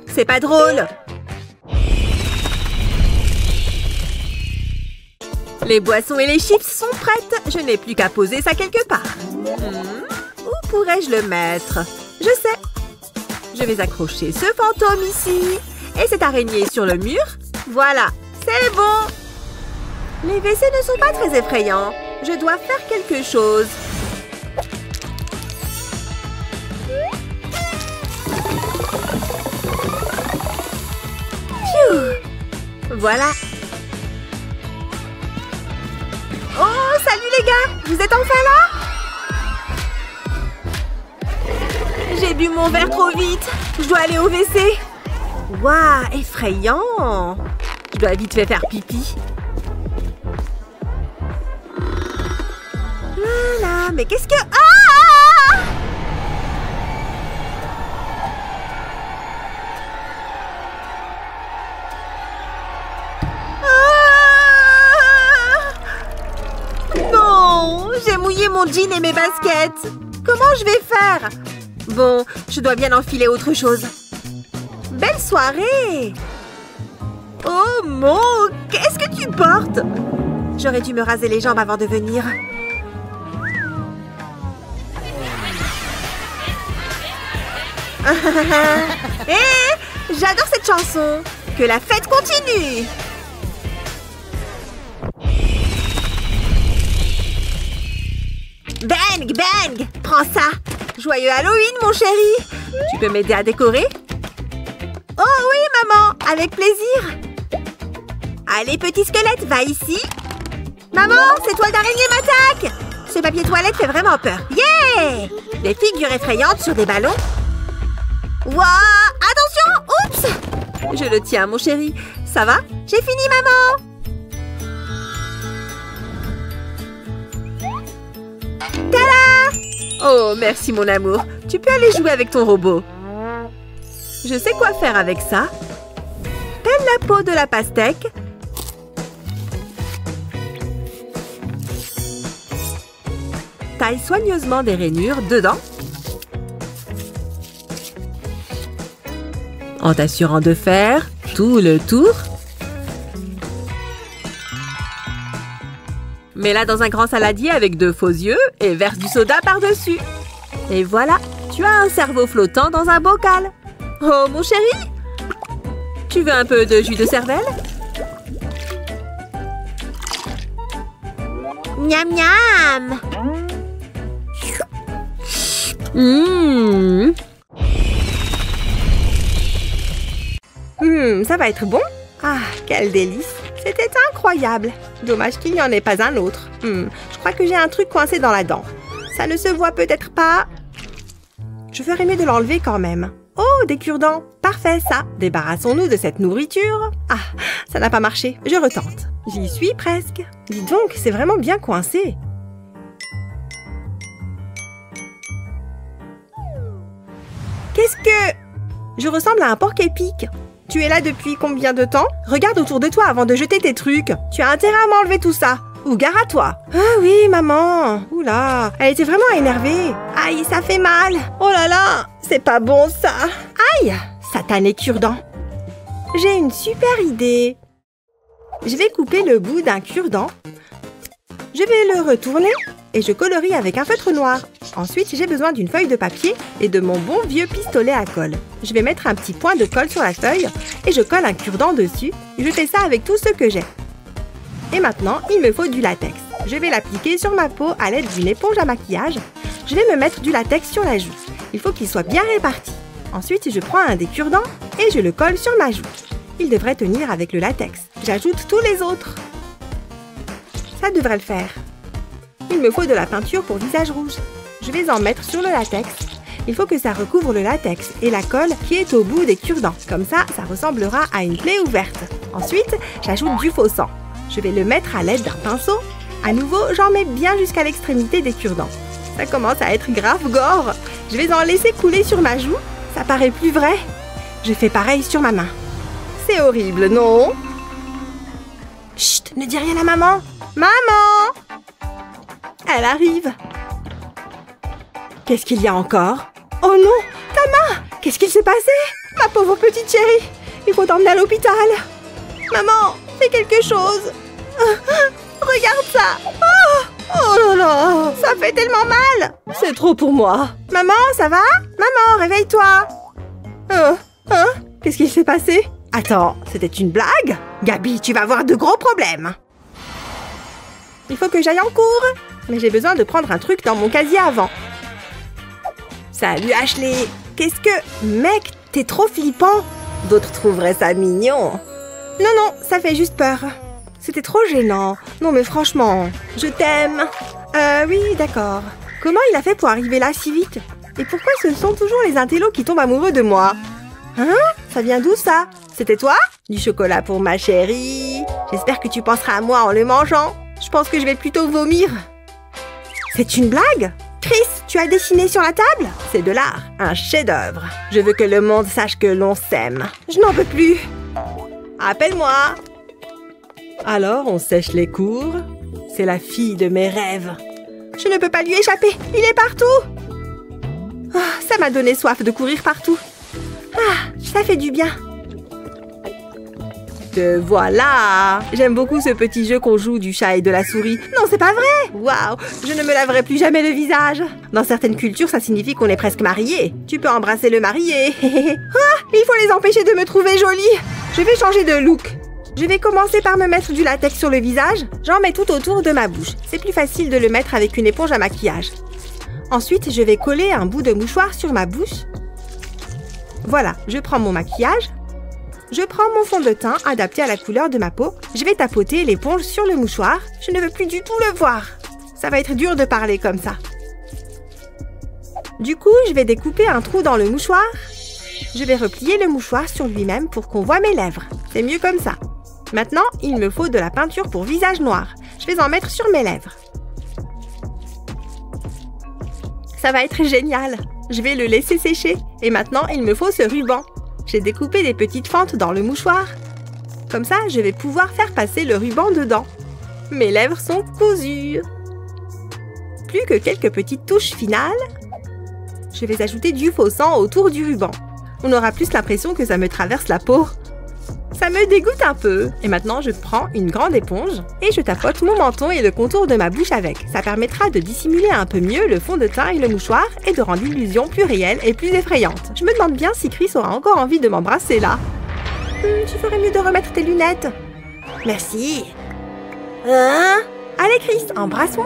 C'est pas drôle! Les boissons et les chips sont prêtes. Je n'ai plus qu'à poser ça quelque part. Où pourrais-je le mettre? Je sais. Je vais accrocher ce fantôme ici. Et cette araignée sur le mur. Voilà, c'est bon. Les WC ne sont pas très effrayants. Je dois faire quelque chose. Pfiou! Voilà. Oh, salut les gars! Vous êtes enfin là? J'ai bu mon verre trop vite. Je dois aller au WC. Waouh, effrayant! Je dois vite faire pipi. Voilà, mais qu'est-ce que... Ah! Non, j'ai mouillé mon jean et mes baskets. Comment je vais faire? Bon, je dois bien enfiler autre chose. Belle soirée! Oh, Mo, qu'est-ce que tu portes? J'aurais dû me raser les jambes avant de venir. Hé, j'adore cette chanson. Que la fête continue. Bang, bang! Prends ça! Joyeux Halloween, mon chéri! Tu peux m'aider à décorer? Oh oui, maman! Avec plaisir! Allez, petit squelette, va ici! Maman, ces toiles d'araignée m'attaquent! Ce papier toilette fait vraiment peur. Yeah! Des figures effrayantes sur des ballons. Wouah! Attention! Oups! Je le tiens, mon chéri. Ça va? J'ai fini, maman! Tada! Oh, merci mon amour. Tu peux aller jouer avec ton robot. Je sais quoi faire avec ça. Pèle la peau de la pastèque. Taille soigneusement des rainures dedans. En t'assurant de faire tout le tour. Mets-la dans un grand saladier avec 2 faux yeux et verse du soda par-dessus. Et voilà, tu as un cerveau flottant dans un bocal. Oh, mon chéri! Tu veux un peu de jus de cervelle? Miam miam! Ça va être bon? Ah, quel délice! C'était incroyable! Dommage qu'il n'y en ait pas un autre. Je crois que j'ai un truc coincé dans la dent. Ça ne se voit peut-être pas. Je ferais mieux de l'enlever quand même. Oh, des cure-dents! Parfait, ça! Débarrassons-nous de cette nourriture. Ah, ça n'a pas marché. Je retente. J'y suis presque. Dis donc, c'est vraiment bien coincé. Qu'est-ce que... Je ressemble à un porc-épic. Tu es là depuis combien de temps? Regarde autour de toi avant de jeter tes trucs. Tu as intérêt à m'enlever tout ça. Ou gare à toi. Ah oui, maman. Oula, elle était vraiment énervée. Aïe, ça fait mal. Oh là là, c'est pas bon ça. Aïe, satané cure-dent. J'ai une super idée. Je vais couper le bout d'un cure-dent. Je vais le retourner et je colorie avec un feutre noir. Ensuite, j'ai besoin d'une feuille de papier et de mon bon vieux pistolet à colle. Je vais mettre un petit point de colle sur la feuille et je colle un cure-dent dessus. Je fais ça avec tout ce que j'ai. Et maintenant, il me faut du latex. Je vais l'appliquer sur ma peau à l'aide d'une éponge à maquillage. Je vais me mettre du latex sur la joue. Il faut qu'il soit bien réparti. Ensuite, je prends un des cure-dents et je le colle sur ma joue. Il devrait tenir avec le latex. J'ajoute tous les autres. Ça devrait le faire. Il me faut de la peinture pour visage rouge. Je vais en mettre sur le latex. Il faut que ça recouvre le latex et la colle qui est au bout des cure-dents. Comme ça ressemblera à une plaie ouverte. Ensuite, j'ajoute du faux sang. Je vais le mettre à l'aide d'un pinceau. À nouveau, j'en mets bien jusqu'à l'extrémité des cure-dents. Ça commence à être grave gore. Je vais en laisser couler sur ma joue. Ça paraît plus vrai. Je fais pareil sur ma main. C'est horrible, non? Chut, ne dis rien à maman. Maman! Elle arrive. Qu'est-ce qu'il y a encore? Oh non, ta main! Qu'est-ce qu'il s'est passé? Ma pauvre petite chérie. Il faut t'emmener à l'hôpital. Maman, fais quelque chose. Regarde ça. Oh là là, ça fait tellement mal. C'est trop pour moi. Maman, ça va? Maman, réveille-toi. Qu'est-ce qu'il s'est passé? Attends, c'était une blague? Gabi, tu vas avoir de gros problèmes. Il faut que j'aille en cours. Mais j'ai besoin de prendre un truc dans mon casier avant. Salut Ashley. Qu'est-ce que... Mec, t'es trop flippant. D'autres trouveraient ça mignon. Non, ça fait juste peur. C'était trop gênant. Non mais franchement, je t'aime. Oui, d'accord. Comment il a fait pour arriver là si vite? Et pourquoi ce sont toujours les intellos qui tombent amoureux de moi? Hein? Ça vient d'où ça? C'était toi? Du chocolat pour ma chérie. J'espère que tu penseras à moi en le mangeant. Je pense que je vais plutôt vomir. C'est une blague? Chris, tu as dessiné sur la table? C'est de l'art, un chef-d'œuvre. Je veux que le monde sache que l'on s'aime. Je n'en peux plus. Appelle-moi. Alors, on sèche les cours. C'est la fille de mes rêves. Je ne peux pas lui échapper. Il est partout. Ça m'a donné soif de courir partout. Ça fait du bien. Te voilà. J'aime beaucoup ce petit jeu qu'on joue du chat et de la souris. Non, c'est pas vrai. Waouh, je ne me laverai plus jamais le visage. Dans certaines cultures, ça signifie qu'on est presque marié. Tu peux embrasser le marié. Il faut les empêcher de me trouver jolie. Je vais changer de look. Je vais commencer par me mettre du latex sur le visage. J'en mets tout autour de ma bouche. C'est plus facile de le mettre avec une éponge à maquillage. Ensuite, je vais coller un bout de mouchoir sur ma bouche. Voilà, je prends mon maquillage. Je prends mon fond de teint adapté à la couleur de ma peau. Je vais tapoter l'éponge sur le mouchoir. Je ne veux plus du tout le voir. Ça va être dur de parler comme ça. Du coup, je vais découper un trou dans le mouchoir. Je vais replier le mouchoir sur lui-même pour qu'on voit mes lèvres. C'est mieux comme ça. Maintenant, il me faut de la peinture pour visage noir. Je vais en mettre sur mes lèvres. Ça va être génial. Je vais le laisser sécher. Et maintenant, il me faut ce ruban. J'ai découpé des petites fentes dans le mouchoir. Comme ça, je vais pouvoir faire passer le ruban dedans. Mes lèvres sont cousues. Plus que quelques petites touches finales. Je vais ajouter du faux sang autour du ruban. On aura plus l'impression que ça me traverse la peau. Ça me dégoûte un peu. Et maintenant, je prends une grande éponge et je tapote mon menton et le contour de ma bouche avec. Ça permettra de dissimuler un peu mieux le fond de teint et le mouchoir et de rendre l'illusion plus réelle et plus effrayante. Je me demande bien si Chris aura encore envie de m'embrasser là. Tu ferais mieux de remettre tes lunettes. Merci. Allez Chris, embrasse-moi.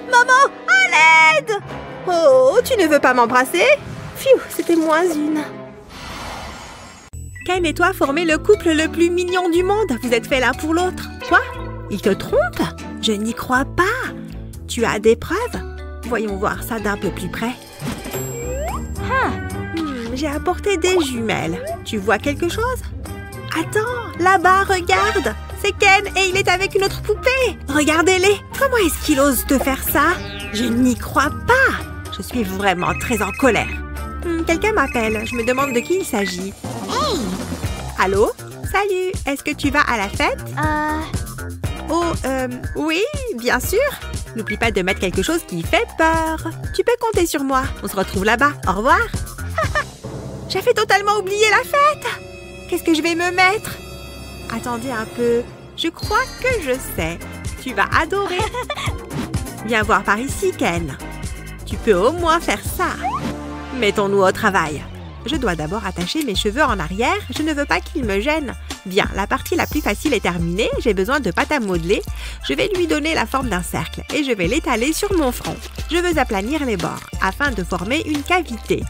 Maman, à l'aide! Oh, tu ne veux pas m'embrasser? Pfiou, c'était moins une. Ken et toi formez le couple le plus mignon du monde. Vous êtes faits l'un pour l'autre. Quoi? Il te trompe? Je n'y crois pas. Tu as des preuves? Voyons voir ça d'un peu plus près. J'ai apporté des jumelles. Tu vois quelque chose? Attends, là-bas, regarde. C'est Ken et il est avec une autre poupée. Regardez-les. Comment est-ce qu'il ose te faire ça? Je n'y crois pas. Je suis vraiment très en colère. Quelqu'un m'appelle. Je me demande de qui il s'agit. Hey! Allô? Salut! Est-ce que tu vas à la fête? Oui, bien sûr! N'oublie pas de mettre quelque chose qui fait peur. Tu peux compter sur moi. On se retrouve là-bas. Au revoir! J'avais totalement oublié la fête! Qu'est-ce que je vais me mettre? Attendez un peu. Je crois que je sais. Tu vas adorer. Viens voir par ici, Ken. Tu peux au moins faire ça. Mettons-nous au travail. Je dois d'abord attacher mes cheveux en arrière. Je ne veux pas qu'ils me gênent. Bien, la partie la plus facile est terminée. J'ai besoin de pâte à modeler. Je vais lui donner la forme d'un cercle et je vais l'étaler sur mon front. Je veux aplanir les bords afin de former une cavité.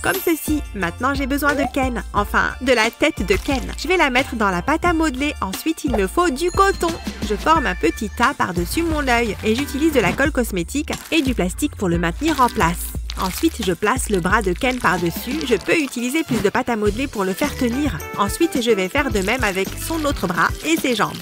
Comme ceci. Maintenant, j'ai besoin de Ken. Enfin, de la tête de Ken. Je vais la mettre dans la pâte à modeler. Ensuite, il me faut du coton. Je forme un petit tas par-dessus mon œil et j'utilise de la colle cosmétique et du plastique pour le maintenir en place. Ensuite, je place le bras de Ken par-dessus. Je peux utiliser plus de pâte à modeler pour le faire tenir. Ensuite, je vais faire de même avec son autre bras et ses jambes.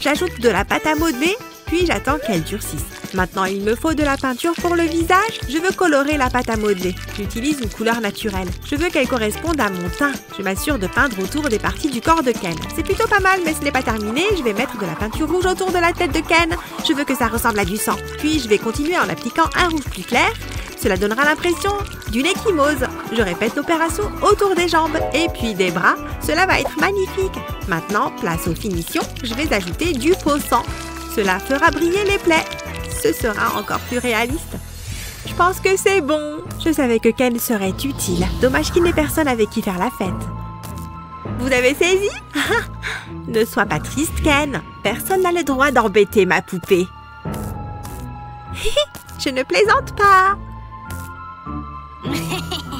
J'ajoute de la pâte à modeler, puis j'attends qu'elle durcisse. Maintenant, il me faut de la peinture pour le visage. Je veux colorer la pâte à modeler. J'utilise une couleur naturelle. Je veux qu'elle corresponde à mon teint. Je m'assure de peindre autour des parties du corps de Ken. C'est plutôt pas mal, mais ce n'est pas terminé. Je vais mettre de la peinture rouge autour de la tête de Ken. Je veux que ça ressemble à du sang. Puis, je vais continuer en appliquant un rouge plus clair. Cela donnera l'impression d'une échymose. Je répète l'opération autour des jambes et puis des bras. Cela va être magnifique. Maintenant, place aux finitions. Je vais ajouter du faux sang. Cela fera briller les plaies. Ce sera encore plus réaliste. Je pense que c'est bon. Je savais que Ken serait utile. Dommage qu'il n'ait personne avec qui faire la fête. Vous avez saisi? Ne sois pas triste, Ken. Personne n'a le droit d'embêter ma poupée. Je ne plaisante pas.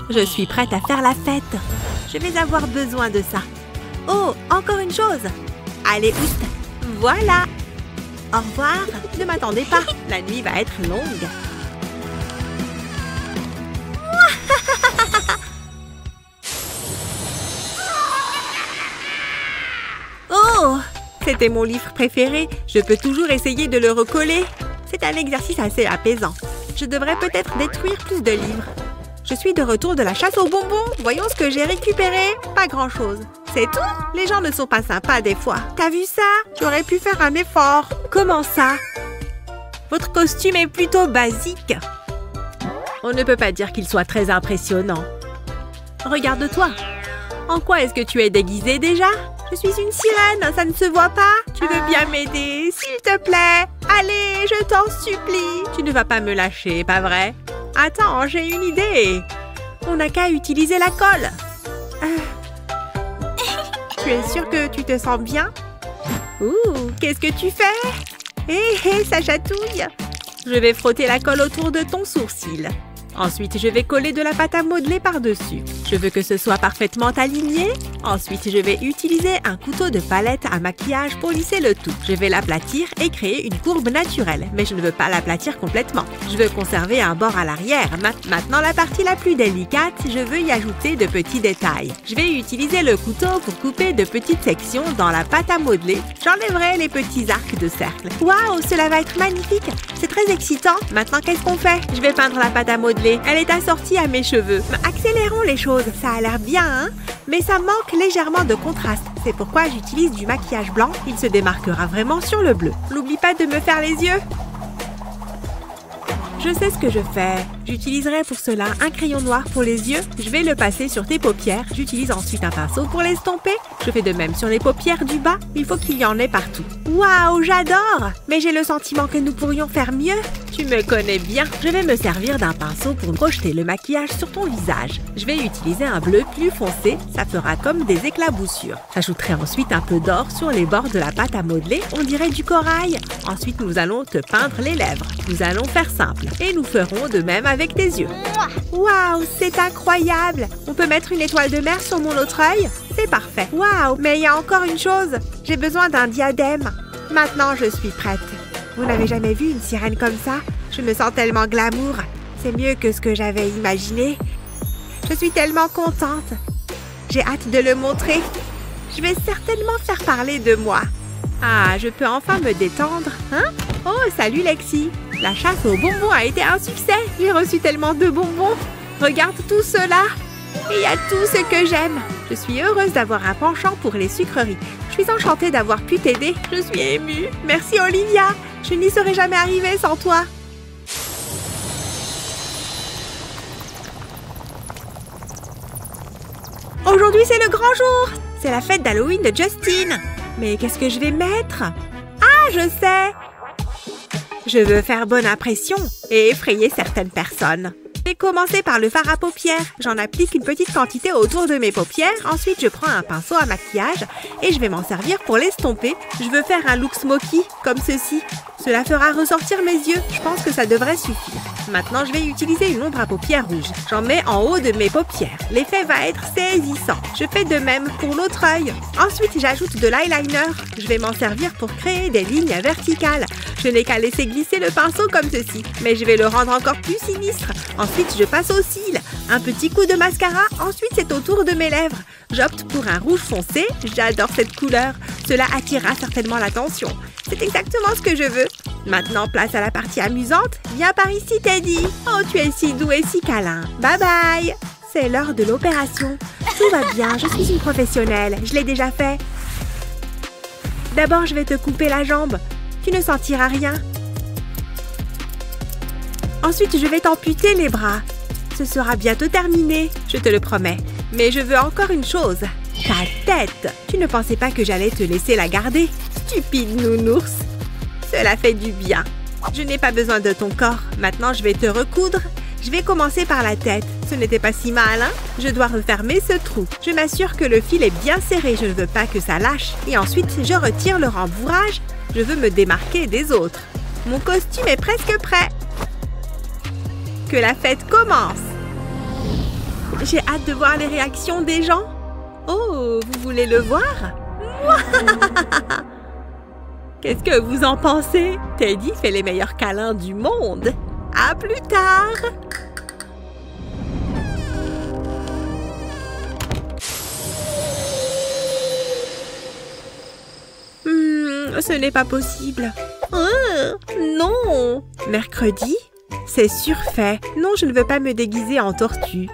Je suis prête à faire la fête. Je vais avoir besoin de ça. Oh, encore une chose. Allez, oust. Voilà. Au revoir. Ne m'attendez pas. La nuit va être longue. Oh, c'était mon livre préféré. Je peux toujours essayer de le recoller. C'est un exercice assez apaisant. Je devrais peut-être détruire plus de livres. Je suis de retour de la chasse aux bonbons. Voyons ce que j'ai récupéré. Pas grand-chose. C'est tout? Les gens ne sont pas sympas des fois. T'as vu ça? J'aurais pu faire un effort. Comment ça? Votre costume est plutôt basique. On ne peut pas dire qu'il soit très impressionnant. Regarde-toi. En quoi est-ce que tu es déguisée déjà? Je suis une sirène, ça ne se voit pas? Tu veux bien m'aider, s'il te plaît? Allez, je t'en supplie. Tu ne vas pas me lâcher, pas vrai? Attends, j'ai une idée. On n'a qu'à utiliser la colle. Tu es sûre que tu te sens bien? Ouh, qu'est-ce que tu fais? Hé, ça chatouille. Je vais frotter la colle autour de ton sourcil. Ensuite, je vais coller de la pâte à modeler par-dessus. Je veux que ce soit parfaitement aligné. Ensuite, je vais utiliser un couteau de palette à maquillage pour lisser le tout. Je vais l'aplatir et créer une courbe naturelle, mais je ne veux pas l'aplatir complètement. Je veux conserver un bord à l'arrière. Maintenant, la partie la plus délicate, je veux y ajouter de petits détails. Je vais utiliser le couteau pour couper de petites sections dans la pâte à modeler. J'enlèverai les petits arcs de cercle. Waouh, cela va être magnifique! C'est très excitant. Maintenant, qu'est-ce qu'on fait? Je vais peindre la pâte à modeler. Elle est assortie à mes cheveux. Accélérons les choses. Ça a l'air bien, hein? Mais ça manque légèrement de contraste. C'est pourquoi j'utilise du maquillage blanc. Il se démarquera vraiment sur le bleu. N'oublie pas de me faire les yeux. Je sais ce que je fais. J'utiliserai pour cela un crayon noir pour les yeux. Je vais le passer sur tes paupières. J'utilise ensuite un pinceau pour l'estomper. Je fais de même sur les paupières du bas. Il faut qu'il y en ait partout. Waouh, j'adore! Mais j'ai le sentiment que nous pourrions faire mieux. Tu me connais bien. Je vais me servir d'un pinceau pour projeter le maquillage sur ton visage. Je vais utiliser un bleu plus foncé. Ça fera comme des éclaboussures. J'ajouterai ensuite un peu d'or sur les bords de la pâte à modeler. On dirait du corail. Ensuite, nous allons te peindre les lèvres. Nous allons faire simple. Et nous ferons de même avec tes yeux. Waouh, c'est incroyable! On peut mettre une étoile de mer sur mon autre œil? C'est parfait. Waouh, mais il y a encore une chose. J'ai besoin d'un diadème. Maintenant, je suis prête. Vous n'avez jamais vu une sirène comme ça? Je me sens tellement glamour. C'est mieux que ce que j'avais imaginé. Je suis tellement contente. J'ai hâte de le montrer. Je vais certainement faire parler de moi. Ah, je peux enfin me détendre, hein? Oh, salut Lexi! La chasse aux bonbons a été un succès! J'ai reçu tellement de bonbons! Regarde tout cela! Et il y a tout ce que j'aime! Je suis heureuse d'avoir un penchant pour les sucreries. Je suis enchantée d'avoir pu t'aider. Je suis émue. Merci Olivia! Je n'y serais jamais arrivée sans toi! Aujourd'hui, c'est le grand jour! C'est la fête d'Halloween de Justine! Mais qu'est-ce que je vais mettre? Ah, je sais! Je veux faire bonne impression et effrayer certaines personnes. Je vais commencer par le fard à paupières. J'en applique une petite quantité autour de mes paupières. Ensuite, je prends un pinceau à maquillage et je vais m'en servir pour l'estomper. Je veux faire un look smoky, comme ceci. Cela fera ressortir mes yeux. Je pense que ça devrait suffire. Maintenant, je vais utiliser une ombre à paupières rouges. J'en mets en haut de mes paupières. L'effet va être saisissant. Je fais de même pour l'autre œil. Ensuite, j'ajoute de l'eyeliner. Je vais m'en servir pour créer des lignes verticales. Je n'ai qu'à laisser glisser le pinceau comme ceci. Mais je vais le rendre encore plus sinistre. Ensuite, je passe aux cils. Un petit coup de mascara. Ensuite, c'est au tour de mes lèvres. J'opte pour un rouge foncé. J'adore cette couleur. Cela attirera certainement l'attention. C'est exactement ce que je veux. Maintenant, place à la partie amusante. Viens par ici, Teddy. Oh, tu es si doux et si câlin. Bye bye. C'est l'heure de l'opération. Tout va bien, je suis une professionnelle. Je l'ai déjà fait. D'abord, je vais te couper la jambe. Tu ne sentiras rien. Ensuite, je vais t'amputer les bras. Ce sera bientôt terminé, je te le promets. Mais je veux encore une chose. Ta tête. Tu ne pensais pas que j'allais te laisser la garder? Stupide nounours. Cela fait du bien. Je n'ai pas besoin de ton corps. Maintenant, je vais te recoudre. Je vais commencer par la tête. Ce n'était pas si mal, hein? Je dois refermer ce trou. Je m'assure que le fil est bien serré. Je ne veux pas que ça lâche. Et ensuite, je retire le rembourrage. Je veux me démarquer des autres. Mon costume est presque prêt. Que la fête commence. J'ai hâte de voir les réactions des gens. Oh, vous voulez le voir? Qu'est-ce que vous en pensez? Teddy fait les meilleurs câlins du monde. À plus tard! Ce n'est pas possible. Non! Mercredi? C'est surfait. Non, je ne veux pas me déguiser en tortue.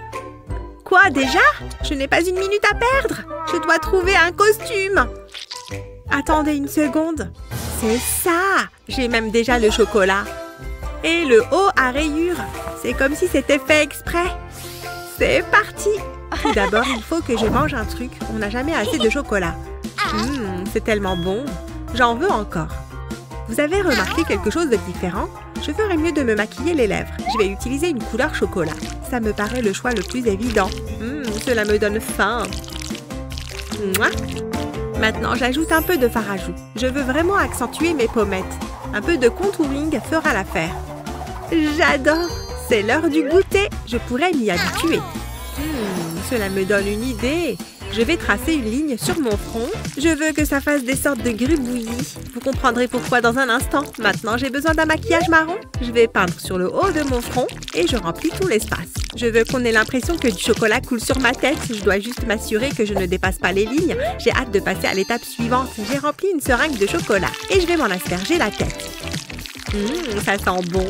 Quoi, déjà? Je n'ai pas une minute à perdre. Je dois trouver un costume. Attendez une seconde. C'est ça! J'ai même déjà le chocolat. Et le haut à rayures. C'est comme si c'était fait exprès. C'est parti! Tout d'abord, il faut que je mange un truc. On n'a jamais assez de chocolat. C'est tellement bon. J'en veux encore. Vous avez remarqué quelque chose de différent? Je ferais mieux de me maquiller les lèvres. Je vais utiliser une couleur chocolat. Ça me paraît le choix le plus évident. Cela me donne faim. Mouah. Maintenant, j'ajoute un peu de fard à joues. Je veux vraiment accentuer mes pommettes. Un peu de contouring fera l'affaire. J'adore! C'est l'heure du goûter. Je pourrais m'y habituer. Cela me donne une idée. Je vais tracer une ligne sur mon front. Je veux que ça fasse des sortes de gribouillis. Vous comprendrez pourquoi dans un instant. Maintenant, j'ai besoin d'un maquillage marron. Je vais peindre sur le haut de mon front et je remplis tout l'espace. Je veux qu'on ait l'impression que du chocolat coule sur ma tête. Je dois juste m'assurer que je ne dépasse pas les lignes. J'ai hâte de passer à l'étape suivante. J'ai rempli une seringue de chocolat et je vais m'en asperger la tête. Ça sent bon.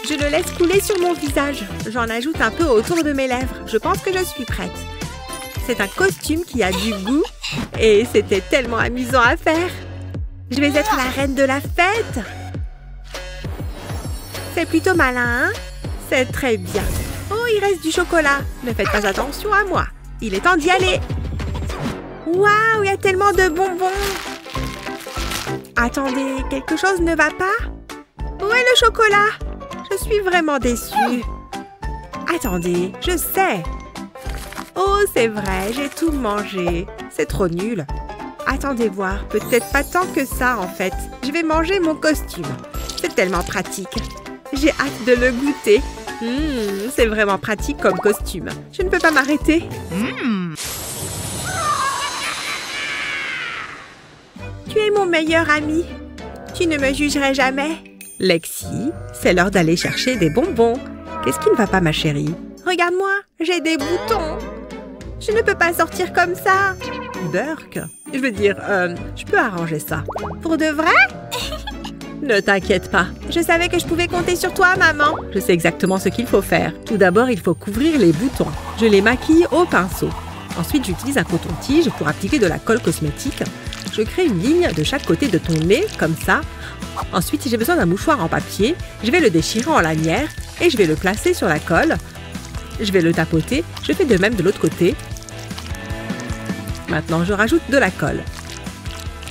Je le laisse couler sur mon visage. J'en ajoute un peu autour de mes lèvres. Je pense que je suis prête. C'est un costume qui a du goût et c'était tellement amusant à faire. Je vais être la reine de la fête. C'est plutôt malin, hein? C'est très bien. Oh, il reste du chocolat. Ne faites pas attention à moi. Il est temps d'y aller. Waouh, il y a tellement de bonbons. Attendez, quelque chose ne va pas? Où est le chocolat? Je suis vraiment déçue. Attendez, je sais. Oh, c'est vrai, j'ai tout mangé. C'est trop nul. Attendez voir, peut-être pas tant que ça en fait. Je vais manger mon costume. C'est tellement pratique. J'ai hâte de le goûter. C'est vraiment pratique comme costume. Je ne peux pas m'arrêter. Tu es mon meilleur ami. Tu ne me jugerais jamais. Lexi, c'est l'heure d'aller chercher des bonbons. Qu'est-ce qui ne va pas, ma chérie? Regarde-moi, j'ai des boutons. Je ne peux pas sortir comme ça. Burk, je veux dire, je peux arranger ça. Pour de vrai? Ne t'inquiète pas. Je savais que je pouvais compter sur toi, maman. Je sais exactement ce qu'il faut faire. Tout d'abord, il faut couvrir les boutons. Je les maquille au pinceau. Ensuite, j'utilise un coton-tige pour appliquer de la colle cosmétique. Je crée une ligne de chaque côté de ton nez, comme ça. Ensuite, j'ai besoin d'un mouchoir en papier. Je vais le déchirer en lanière et je vais le placer sur la colle. Je vais le tapoter. Je fais de même de l'autre côté. Maintenant, je rajoute de la colle.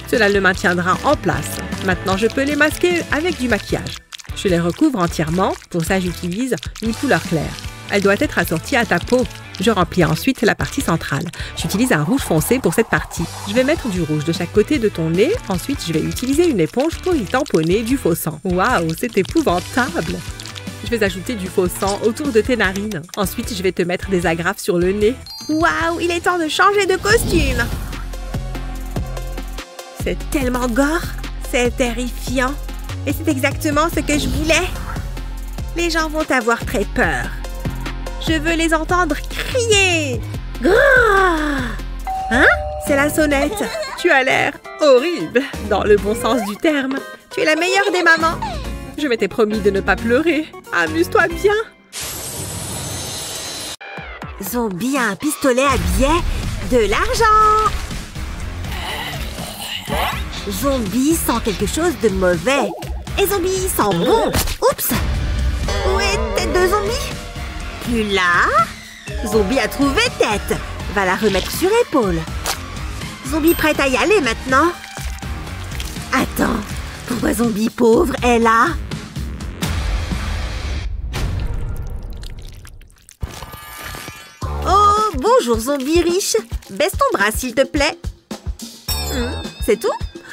Cela le maintiendra en place. Maintenant, je peux les masquer avec du maquillage. Je les recouvre entièrement. Pour ça, j'utilise une couleur claire. Elle doit être assortie à ta peau. Je remplis ensuite la partie centrale. J'utilise un rouge foncé pour cette partie. Je vais mettre du rouge de chaque côté de ton nez. Ensuite, je vais utiliser une éponge pour y tamponner du faux sang. Waouh, c'est épouvantable! Je vais ajouter du faux sang autour de tes narines. Ensuite, je vais te mettre des agrafes sur le nez. Waouh, il est temps de changer de costume. C'est tellement gore. C'est terrifiant. Et c'est exactement ce que je voulais. Les gens vont avoir très peur. Je veux les entendre crier. Grrr! Hein? C'est la sonnette. Tu as l'air horrible, dans le bon sens du terme. Tu es la meilleure des mamans. Je m'étais promis de ne pas pleurer. Amuse-toi bien. Zombie a un pistolet à billets. De l'argent. Zombie sent quelque chose de mauvais. Et Zombie sent bon. Oups! Où est tête de Zombie? Plus là. Zombie a trouvé tête. Va la remettre sur épaule. Zombie prête à y aller maintenant. Attends. Pourquoi Zombie pauvre est là? Oh, bonjour Zombie riche. Baisse ton bras s'il te plaît. C'est tout?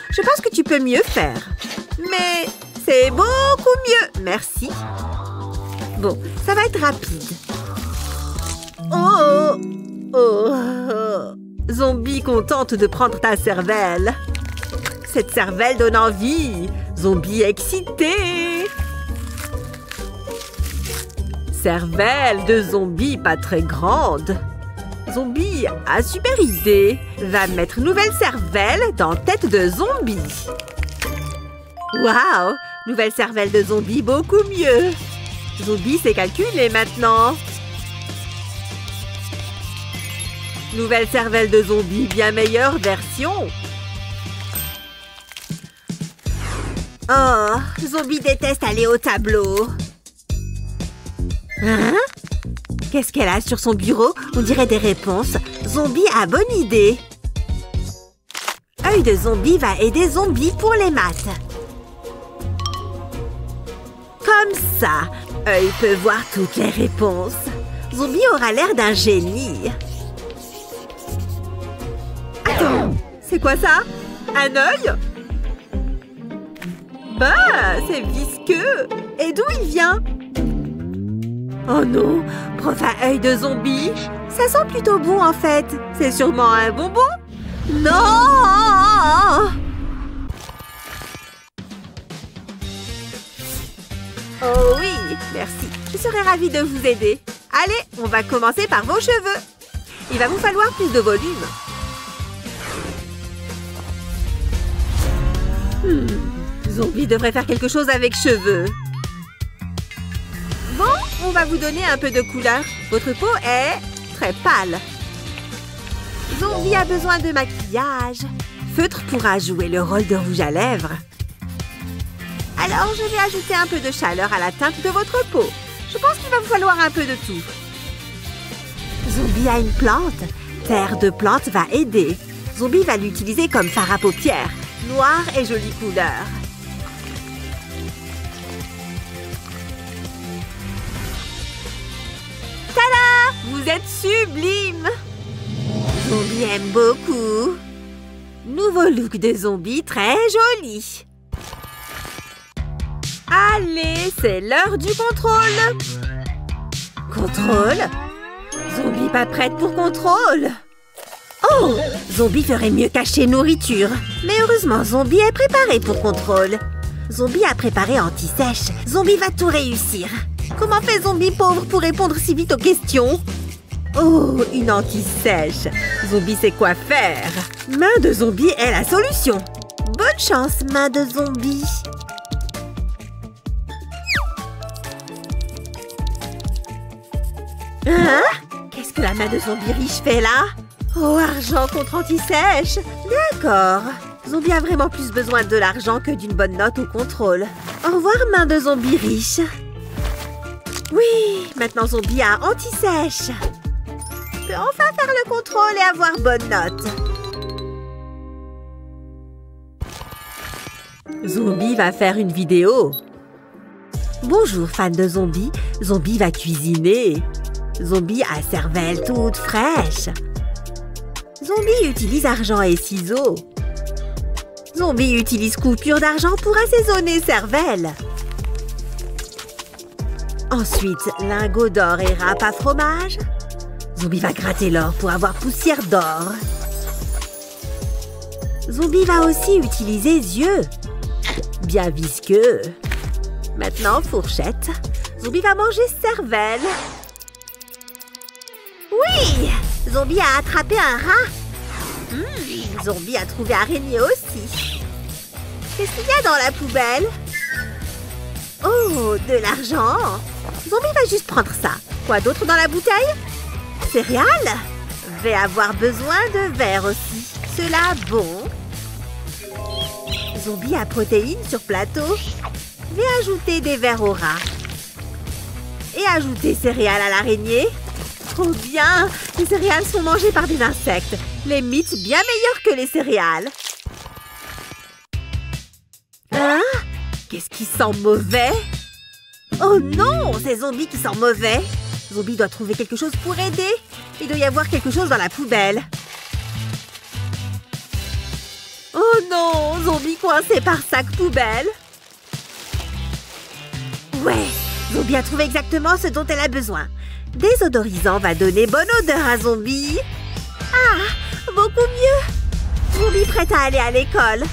Je pense que tu peux mieux faire. Mais c'est beaucoup mieux. Merci. Bon, ça va être rapide. Oh! Oh! Zombie contente de prendre ta cervelle. Cette cervelle donne envie. Zombie excité. Cervelle de zombie pas très grande. Zombie a super idée. Va mettre nouvelle cervelle dans tête de zombie. Waouh! Nouvelle cervelle de zombie beaucoup mieux. Zombie sait calculer maintenant. Nouvelle cervelle de zombie, bien meilleure version. Oh, Zombie déteste aller au tableau. Hein? Qu'est-ce qu'elle a sur son bureau? On dirait des réponses. Zombie a bonne idée. Œil de zombie va aider Zombie pour les maths. Comme ça, Œil peut voir toutes les réponses. Zombie aura l'air d'un génie. Attends, c'est quoi ça? Un œil? Bah, c'est visqueux. Et d'où il vient? Oh non, prof à œil de zombie. Ça sent plutôt bon en fait. C'est sûrement un bonbon? Non! Oh oui, merci. Je serais ravie de vous aider. Allez, on va commencer par vos cheveux. Il va vous falloir plus de volume. Zombie devrait faire quelque chose avec cheveux. Bon, on va vous donner un peu de couleur. Votre peau est très pâle. Zombie a besoin de maquillage. Feutre pourra jouer le rôle de rouge à lèvres. Alors, je vais ajouter un peu de chaleur à la teinte de votre peau. Je pense qu'il va vous falloir un peu de tout. Zombie a une plante. Terre de plante va aider. Zombie va l'utiliser comme fard à paupières. Noir et jolie couleur. Tada! Vous êtes sublime! Zombie aime beaucoup. Nouveau look de zombie très joli. Allez, c'est l'heure du contrôle. Contrôle? Zombie pas prête pour contrôle. Oh! Zombie ferait mieux cacher nourriture. Mais heureusement, Zombie est préparé pour contrôle. Zombie a préparé anti-sèche. Zombie va tout réussir. Comment fait Zombie pauvre pour répondre si vite aux questions? Oh, une anti-sèche. Zombie sait quoi faire. Main de Zombie est la solution. Bonne chance, main de Zombie. Hein? Qu'est-ce que la main de Zombie riche fait là? Oh, argent contre anti-sèche. D'accord. Zombie a vraiment plus besoin de l'argent que d'une bonne note au contrôle. Au revoir, main de Zombie riche. Oui, maintenant Zombie a anti-sèche. Peut enfin faire le contrôle et avoir bonne note. Zombie va faire une vidéo. Bonjour, fan de Zombie. Zombie va cuisiner. Zombie à cervelle toute fraîche. Zombie utilise argent et ciseaux. Zombie utilise coupure d'argent pour assaisonner cervelle. Ensuite, lingot d'or et râpe à fromage. Zombie va gratter l'or pour avoir poussière d'or. Zombie va aussi utiliser yeux. Bien visqueux. Maintenant, fourchette. Zombie va manger cervelle. Oui! Zombie a attrapé un rat. Zombie a trouvé araignée aussi. Qu'est-ce qu'il y a dans la poubelle? Oh, de l'argent. Zombie va juste prendre ça. Quoi d'autre dans la bouteille? Céréales? Vais avoir besoin de verre aussi. Cela bon. Zombie à protéines sur plateau. Vais ajouter des verres au rat. Et ajouter céréales à l'araignée. Trop bien! Les céréales sont mangées par des insectes. Les mythes bien meilleurs que les céréales. Hein? Qu'est-ce qui sent mauvais? Oh non! C'est Zombie qui sent mauvais. Zombie doit trouver quelque chose pour aider. Il doit y avoir quelque chose dans la poubelle. Oh non! Zombie coincé par sac poubelle. Ouais! Zombie a trouvé exactement ce dont elle a besoin. Désodorisant va donner bonne odeur à Zombie. Ah! Beaucoup mieux! Zombie prête à aller à l'école.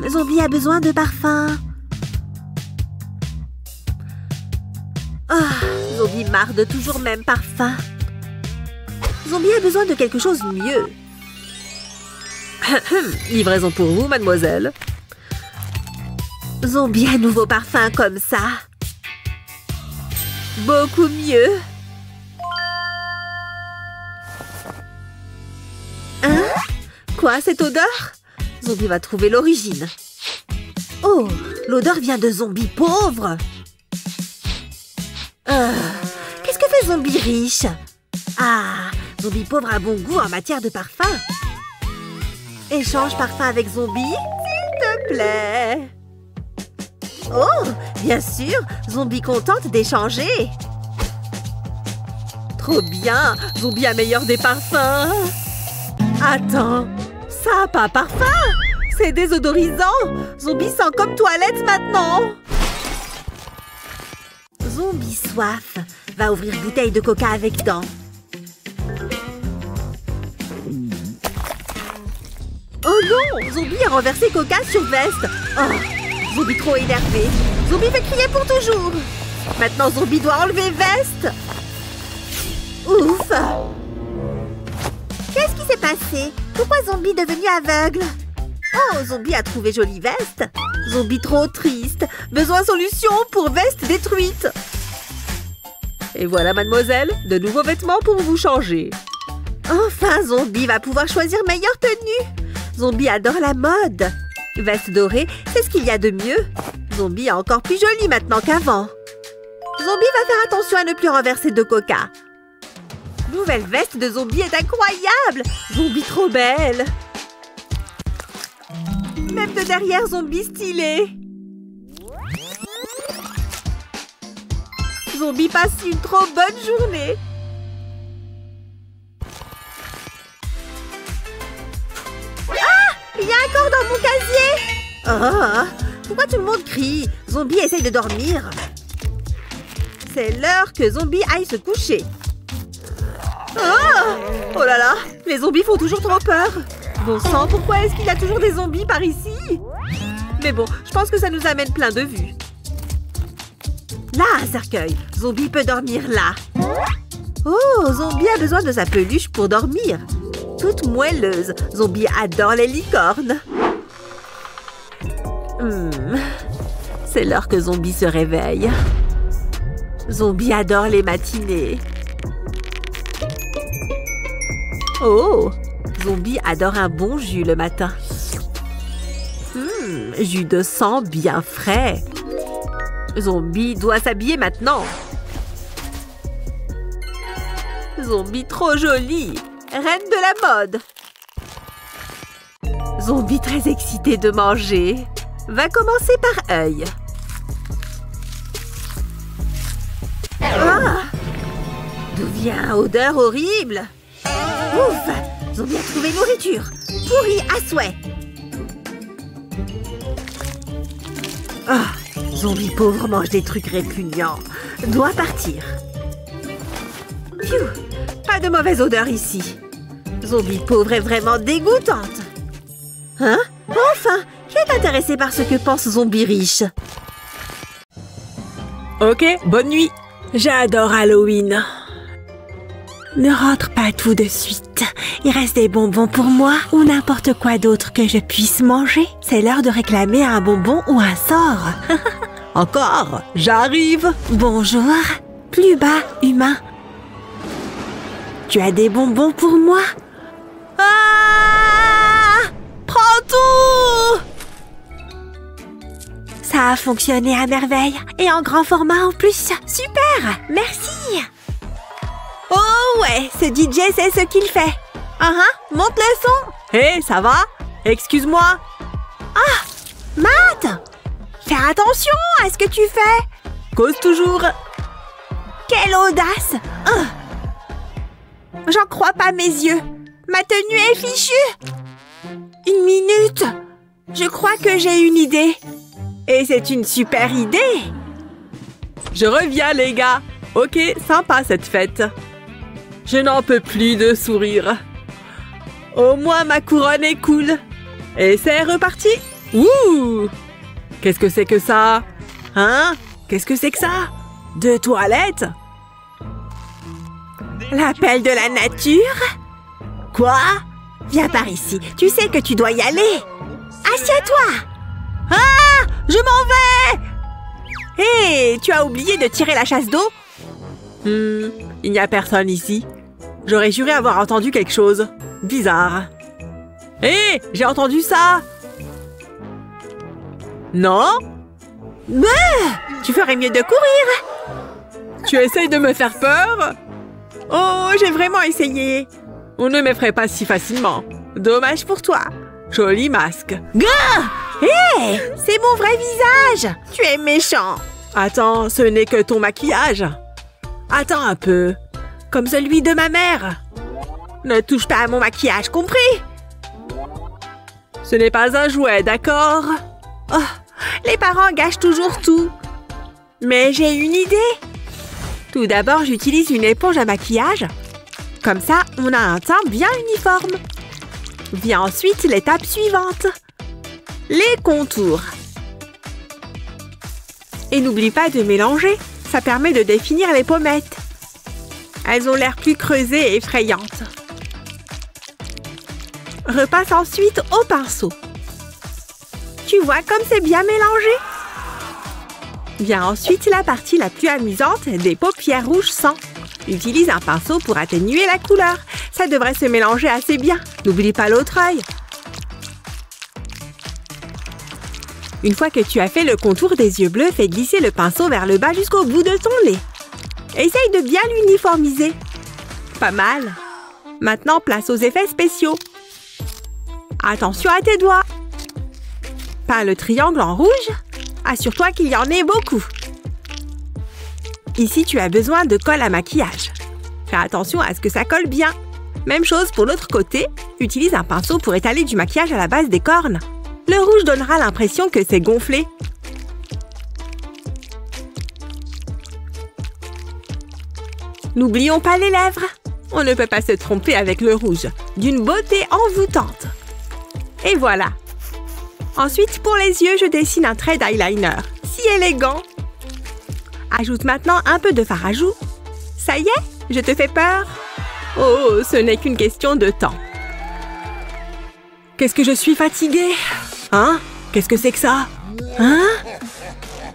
Zombie a besoin de parfum. Zombie marre de toujours même parfum. Zombie a besoin de quelque chose de mieux. Livraison pour vous, mademoiselle. Zombie a nouveau parfum comme ça. Beaucoup mieux. Hein? Quoi, cette odeur? Zombie va trouver l'origine. Oh, l'odeur vient de Zombie pauvre. Qu'est-ce que fait Zombie riche? Ah, Zombie pauvre a bon goût en matière de parfum. Échange parfum avec Zombie, s'il te plaît. Oh, bien sûr, Zombie contente d'échanger. Trop bien, Zombie a meilleur des parfums. Attends, ça a pas parfum? C'est désodorisant. Zombie sent comme toilette maintenant. Zombie soif va ouvrir bouteille de coca avec dents. Oh non, Zombie a renversé coca sur veste. Oh, Zombie trop énervé. Zombie fait crier pour toujours. Maintenant, Zombie doit enlever veste. Ouf. Qu'est-ce qui s'est passé? Pourquoi Zombie est devenu aveugle? Oh, Zombie a trouvé jolie veste. Zombie trop triste. Besoin solution pour veste détruite. Et voilà, mademoiselle, de nouveaux vêtements pour vous changer. Enfin, Zombie va pouvoir choisir meilleure tenue. Zombie adore la mode. Veste dorée, c'est ce qu'il y a de mieux. Zombie est encore plus jolie maintenant qu'avant. Zombie va faire attention à ne plus renverser de coca. Nouvelle veste de Zombie est incroyable. Zombie trop belle. Même de derrière, Zombie stylé. Zombie passe une trop bonne journée. Ah! Il y a un corps dans mon casier. Oh! Pourquoi tout le monde crie? Zombie essaye de dormir. C'est l'heure que Zombie aille se coucher. Oh! Oh là là! Les zombies font toujours trop peur. Bon sang, pourquoi est-ce qu'il y a toujours des zombies par ici? Mais bon, je pense que ça nous amène plein de vues. Là, un cercueil. Zombie peut dormir là. Oh, Zombie a besoin de sa peluche pour dormir. Toute moelleuse. Zombie adore les licornes. C'est l'heure que Zombie se réveille. Zombie adore les matinées. Oh! Zombie adore un bon jus le matin. Jus de sang bien frais. Zombie doit s'habiller maintenant. Zombie trop jolie. Reine de la mode. Zombie très excité de manger. Va commencer par œil. D'où vient odeur horrible? Ouf! Zombie a trouvé nourriture. Pourri à souhait. Zombie pauvre mange des trucs répugnants. Doit partir. Phew, pas de mauvaise odeur ici. Zombie pauvre est vraiment dégoûtante. Hein? Enfin, qui est intéressé par ce que pense Zombie riche? Ok, bonne nuit. J'adore Halloween. Ne rentre pas tout de suite. Il reste des bonbons pour moi ou n'importe quoi d'autre que je puisse manger. C'est l'heure de réclamer un bonbon ou un sort. Encore, j'arrive. Bonjour. Plus bas, humain. Tu as des bonbons pour moi? Ah! Prends tout! Ça a fonctionné à merveille. Et en grand format en plus. Super! Merci! Oh ouais, ce DJ sait ce qu'il fait. Monte le son. Hé, ça va? Excuse-moi. Matt! Fais attention à ce que tu fais. Cause toujours. Quelle audace! J'en crois pas mes yeux. Ma tenue est fichue. Une minute. Je crois que j'ai une idée. Et c'est une super idée. Je reviens, les gars. Ok, sympa cette fête. Je n'en peux plus de sourire. Au moins, ma couronne est cool. Et c'est reparti. Ouh! Qu'est-ce que c'est que ça? Hein? Qu'est-ce que c'est que ça? Deux toilettes? L'appel de la nature? Quoi? Viens par ici. Tu sais que tu dois y aller. Assieds-toi. Je m'en vais! Hé, tu as oublié de tirer la chasse d'eau? Il n'y a personne ici. J'aurais juré avoir entendu quelque chose. Bizarre. Hé, j'ai entendu ça! Non? Tu ferais mieux de courir. Tu essayes de me faire peur? Oh, j'ai vraiment essayé. On ne m'effraie pas si facilement. Dommage pour toi. Joli masque. Hé, c'est mon vrai visage. Tu es méchant. Attends, ce n'est que ton maquillage. Attends un peu. Comme celui de ma mère. Ne touche pas à mon maquillage, compris? Ce n'est pas un jouet, d'accord? Oh, les parents gâchent toujours tout. Mais j'ai une idée. Tout d'abord, j'utilise une éponge à maquillage. Comme ça, on a un teint bien uniforme. Vient ensuite l'étape suivante. Les contours. Et n'oublie pas de mélanger. Ça permet de définir les pommettes. Elles ont l'air plus creusées et effrayantes. Repasse ensuite au pinceau. Tu vois comme c'est bien mélangé? Vient ensuite la partie la plus amusante, des paupières rouges sang. Utilise un pinceau pour atténuer la couleur. Ça devrait se mélanger assez bien. N'oublie pas l'autre œil. Une fois que tu as fait le contour des yeux bleus, fais glisser le pinceau vers le bas jusqu'au bout de ton nez. Essaye de bien l'uniformiser. Pas mal. Maintenant, place aux effets spéciaux. Attention à tes doigts. Peins le triangle en rouge. Assure-toi qu'il y en ait beaucoup. Ici, tu as besoin de colle à maquillage. Fais attention à ce que ça colle bien. Même chose pour l'autre côté. Utilise un pinceau pour étaler du maquillage à la base des cornes. Le rouge donnera l'impression que c'est gonflé. N'oublions pas les lèvres. On ne peut pas se tromper avec le rouge. D'une beauté envoûtante. Et voilà. Ensuite, pour les yeux, je dessine un trait d'eyeliner. Si élégant. Ajoute maintenant un peu de fard à joues. Ça y est, je te fais peur? Oh, ce n'est qu'une question de temps. Qu'est-ce que je suis fatiguée? Hein? Qu'est-ce que c'est que ça? Hein?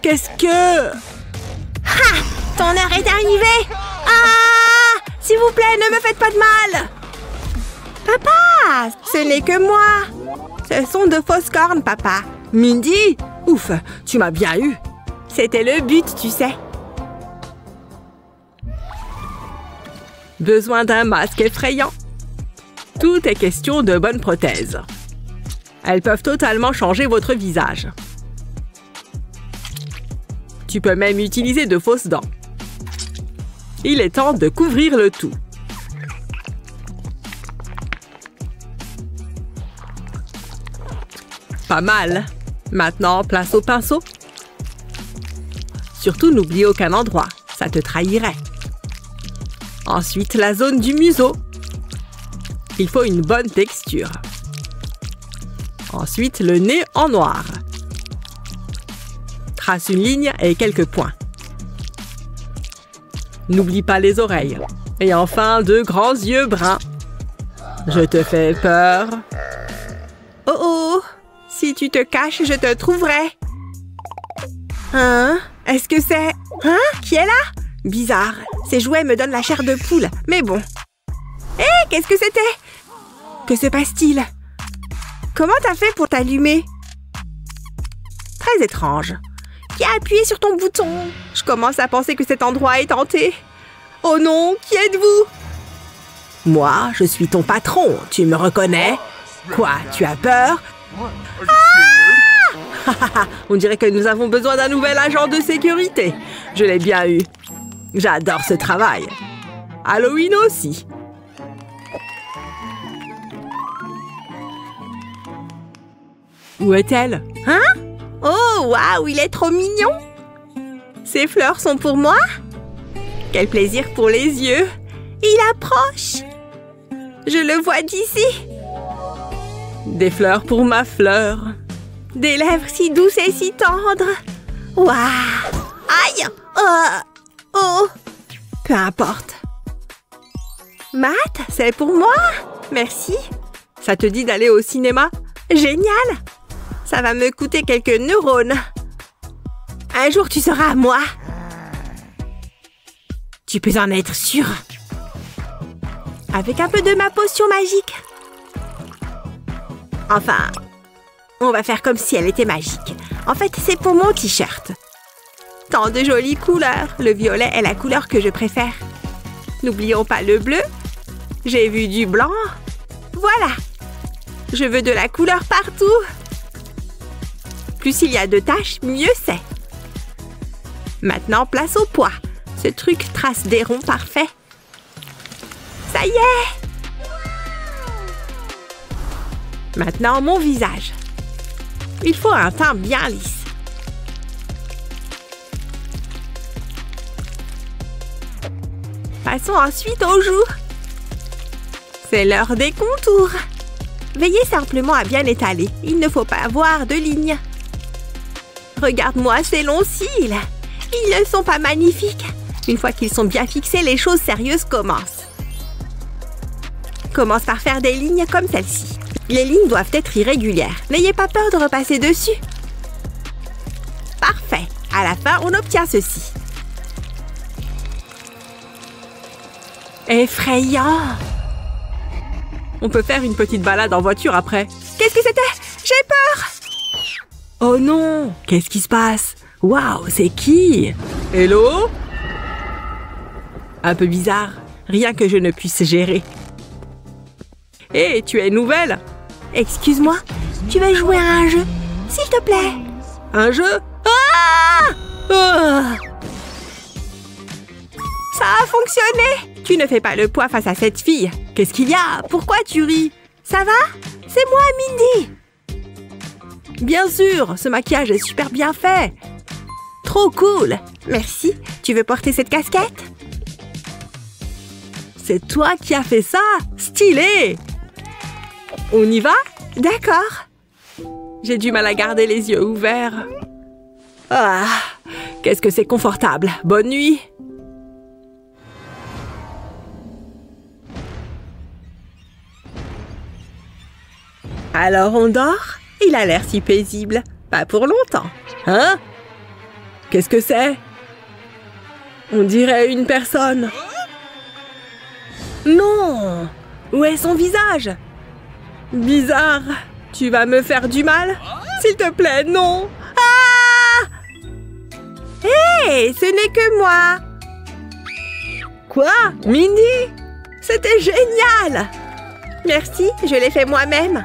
Qu'est-ce que... Ha! Ton heure est arrivée! Ah! S'il vous plaît, ne me faites pas de mal! Papa! Ce n'est que moi! Ce sont de fausses cornes, papa. Mindy? Ouf, tu m'as bien eu. C'était le but, tu sais. Besoin d'un masque effrayant. Tout est question de bonnes prothèses. Elles peuvent totalement changer votre visage. Tu peux même utiliser de fausses dents. Il est temps de couvrir le tout. Pas mal. Maintenant, place au pinceau. Surtout, n'oublie aucun endroit. Ça te trahirait. Ensuite, la zone du museau. Il faut une bonne texture. Ensuite, le nez en noir. Trace une ligne et quelques points. N'oublie pas les oreilles. Et enfin, 2 grands yeux bruns. Je te fais peur. Oh oh! Si tu te caches, je te trouverai. Hein? Est-ce que c'est... Hein? Qui est là? Bizarre. Ces jouets me donnent la chair de poule. Mais bon. Hé, qu'est-ce que c'était? Que se passe-t-il? Comment t'as fait pour t'allumer? Très étrange. Qui a appuyé sur ton bouton? Je commence à penser que cet endroit est hanté. Oh non, qui êtes-vous? Moi, je suis ton patron. Tu me reconnais? Quoi, tu as peur? On dirait que nous avons besoin d'un nouvel agent de sécurité. Je l'ai bien eu. J'adore ce travail. Halloween aussi. Où est-elle? Hein? Oh, waouh, il est trop mignon! Ces fleurs sont pour moi? Quel plaisir pour les yeux! Il approche! Je le vois d'ici! Des fleurs pour ma fleur. Des lèvres si douces et si tendres! Waouh! Aïe! Oh! Peu importe. Matt, c'est pour moi? Merci. Ça te dit d'aller au cinéma? Génial! Ça va me coûter quelques neurones. Un jour, tu seras à moi. Tu peux en être sûr. Avec un peu de ma potion magique. Enfin, on va faire comme si elle était magique. En fait, c'est pour mon t-shirt. Tant de jolies couleurs. Le violet est la couleur que je préfère. N'oublions pas le bleu. J'ai vu du blanc. Voilà. Je veux de la couleur partout. Plus il y a de taches, mieux c'est. Maintenant, place au poids. Ce truc trace des ronds parfaits. Ça y est! Maintenant, mon visage. Il faut un teint bien lisse. Passons ensuite aux joues. C'est l'heure des contours. Veillez simplement à bien étaler. Il ne faut pas avoir de lignes. Regarde-moi ces longs cils. Ils ne sont pas magnifiques. Une fois qu'ils sont bien fixés, les choses sérieuses commencent. Commence par faire des lignes comme celle-ci. Les lignes doivent être irrégulières. N'ayez pas peur de repasser dessus. Parfait. À la fin, on obtient ceci. Effrayant! On peut faire une petite balade en voiture après. Qu'est-ce que c'était? J'ai peur! Oh non! Qu'est-ce qui se passe? Waouh, c'est qui? Hello? Un peu bizarre. Rien que je ne puisse gérer. Hé, tu es nouvelle? Excuse-moi, tu veux jouer à un jeu? S'il te plaît. Un jeu? Ah! Ah! Ça a fonctionné! Tu ne fais pas le poids face à cette fille. Qu'est-ce qu'il y a? Pourquoi tu ris? Ça va? C'est moi, Mindy. Bien sûr, ce maquillage est super bien fait. Trop cool. Merci. Tu veux porter cette casquette? C'est toi qui as fait ça? Stylé! On y va? D'accord. J'ai du mal à garder les yeux ouverts. Ah, qu'est-ce que c'est confortable. Bonne nuit. Alors on dort? Il a l'air si paisible. Pas pour longtemps. Hein? Qu'est-ce que c'est? On dirait une personne. Non! Où est son visage? Bizarre. Tu vas me faire du mal? S'il te plaît, non! Ah! Hé, ce n'est que moi! Quoi? Mindy? C'était génial! Merci, je l'ai fait moi-même.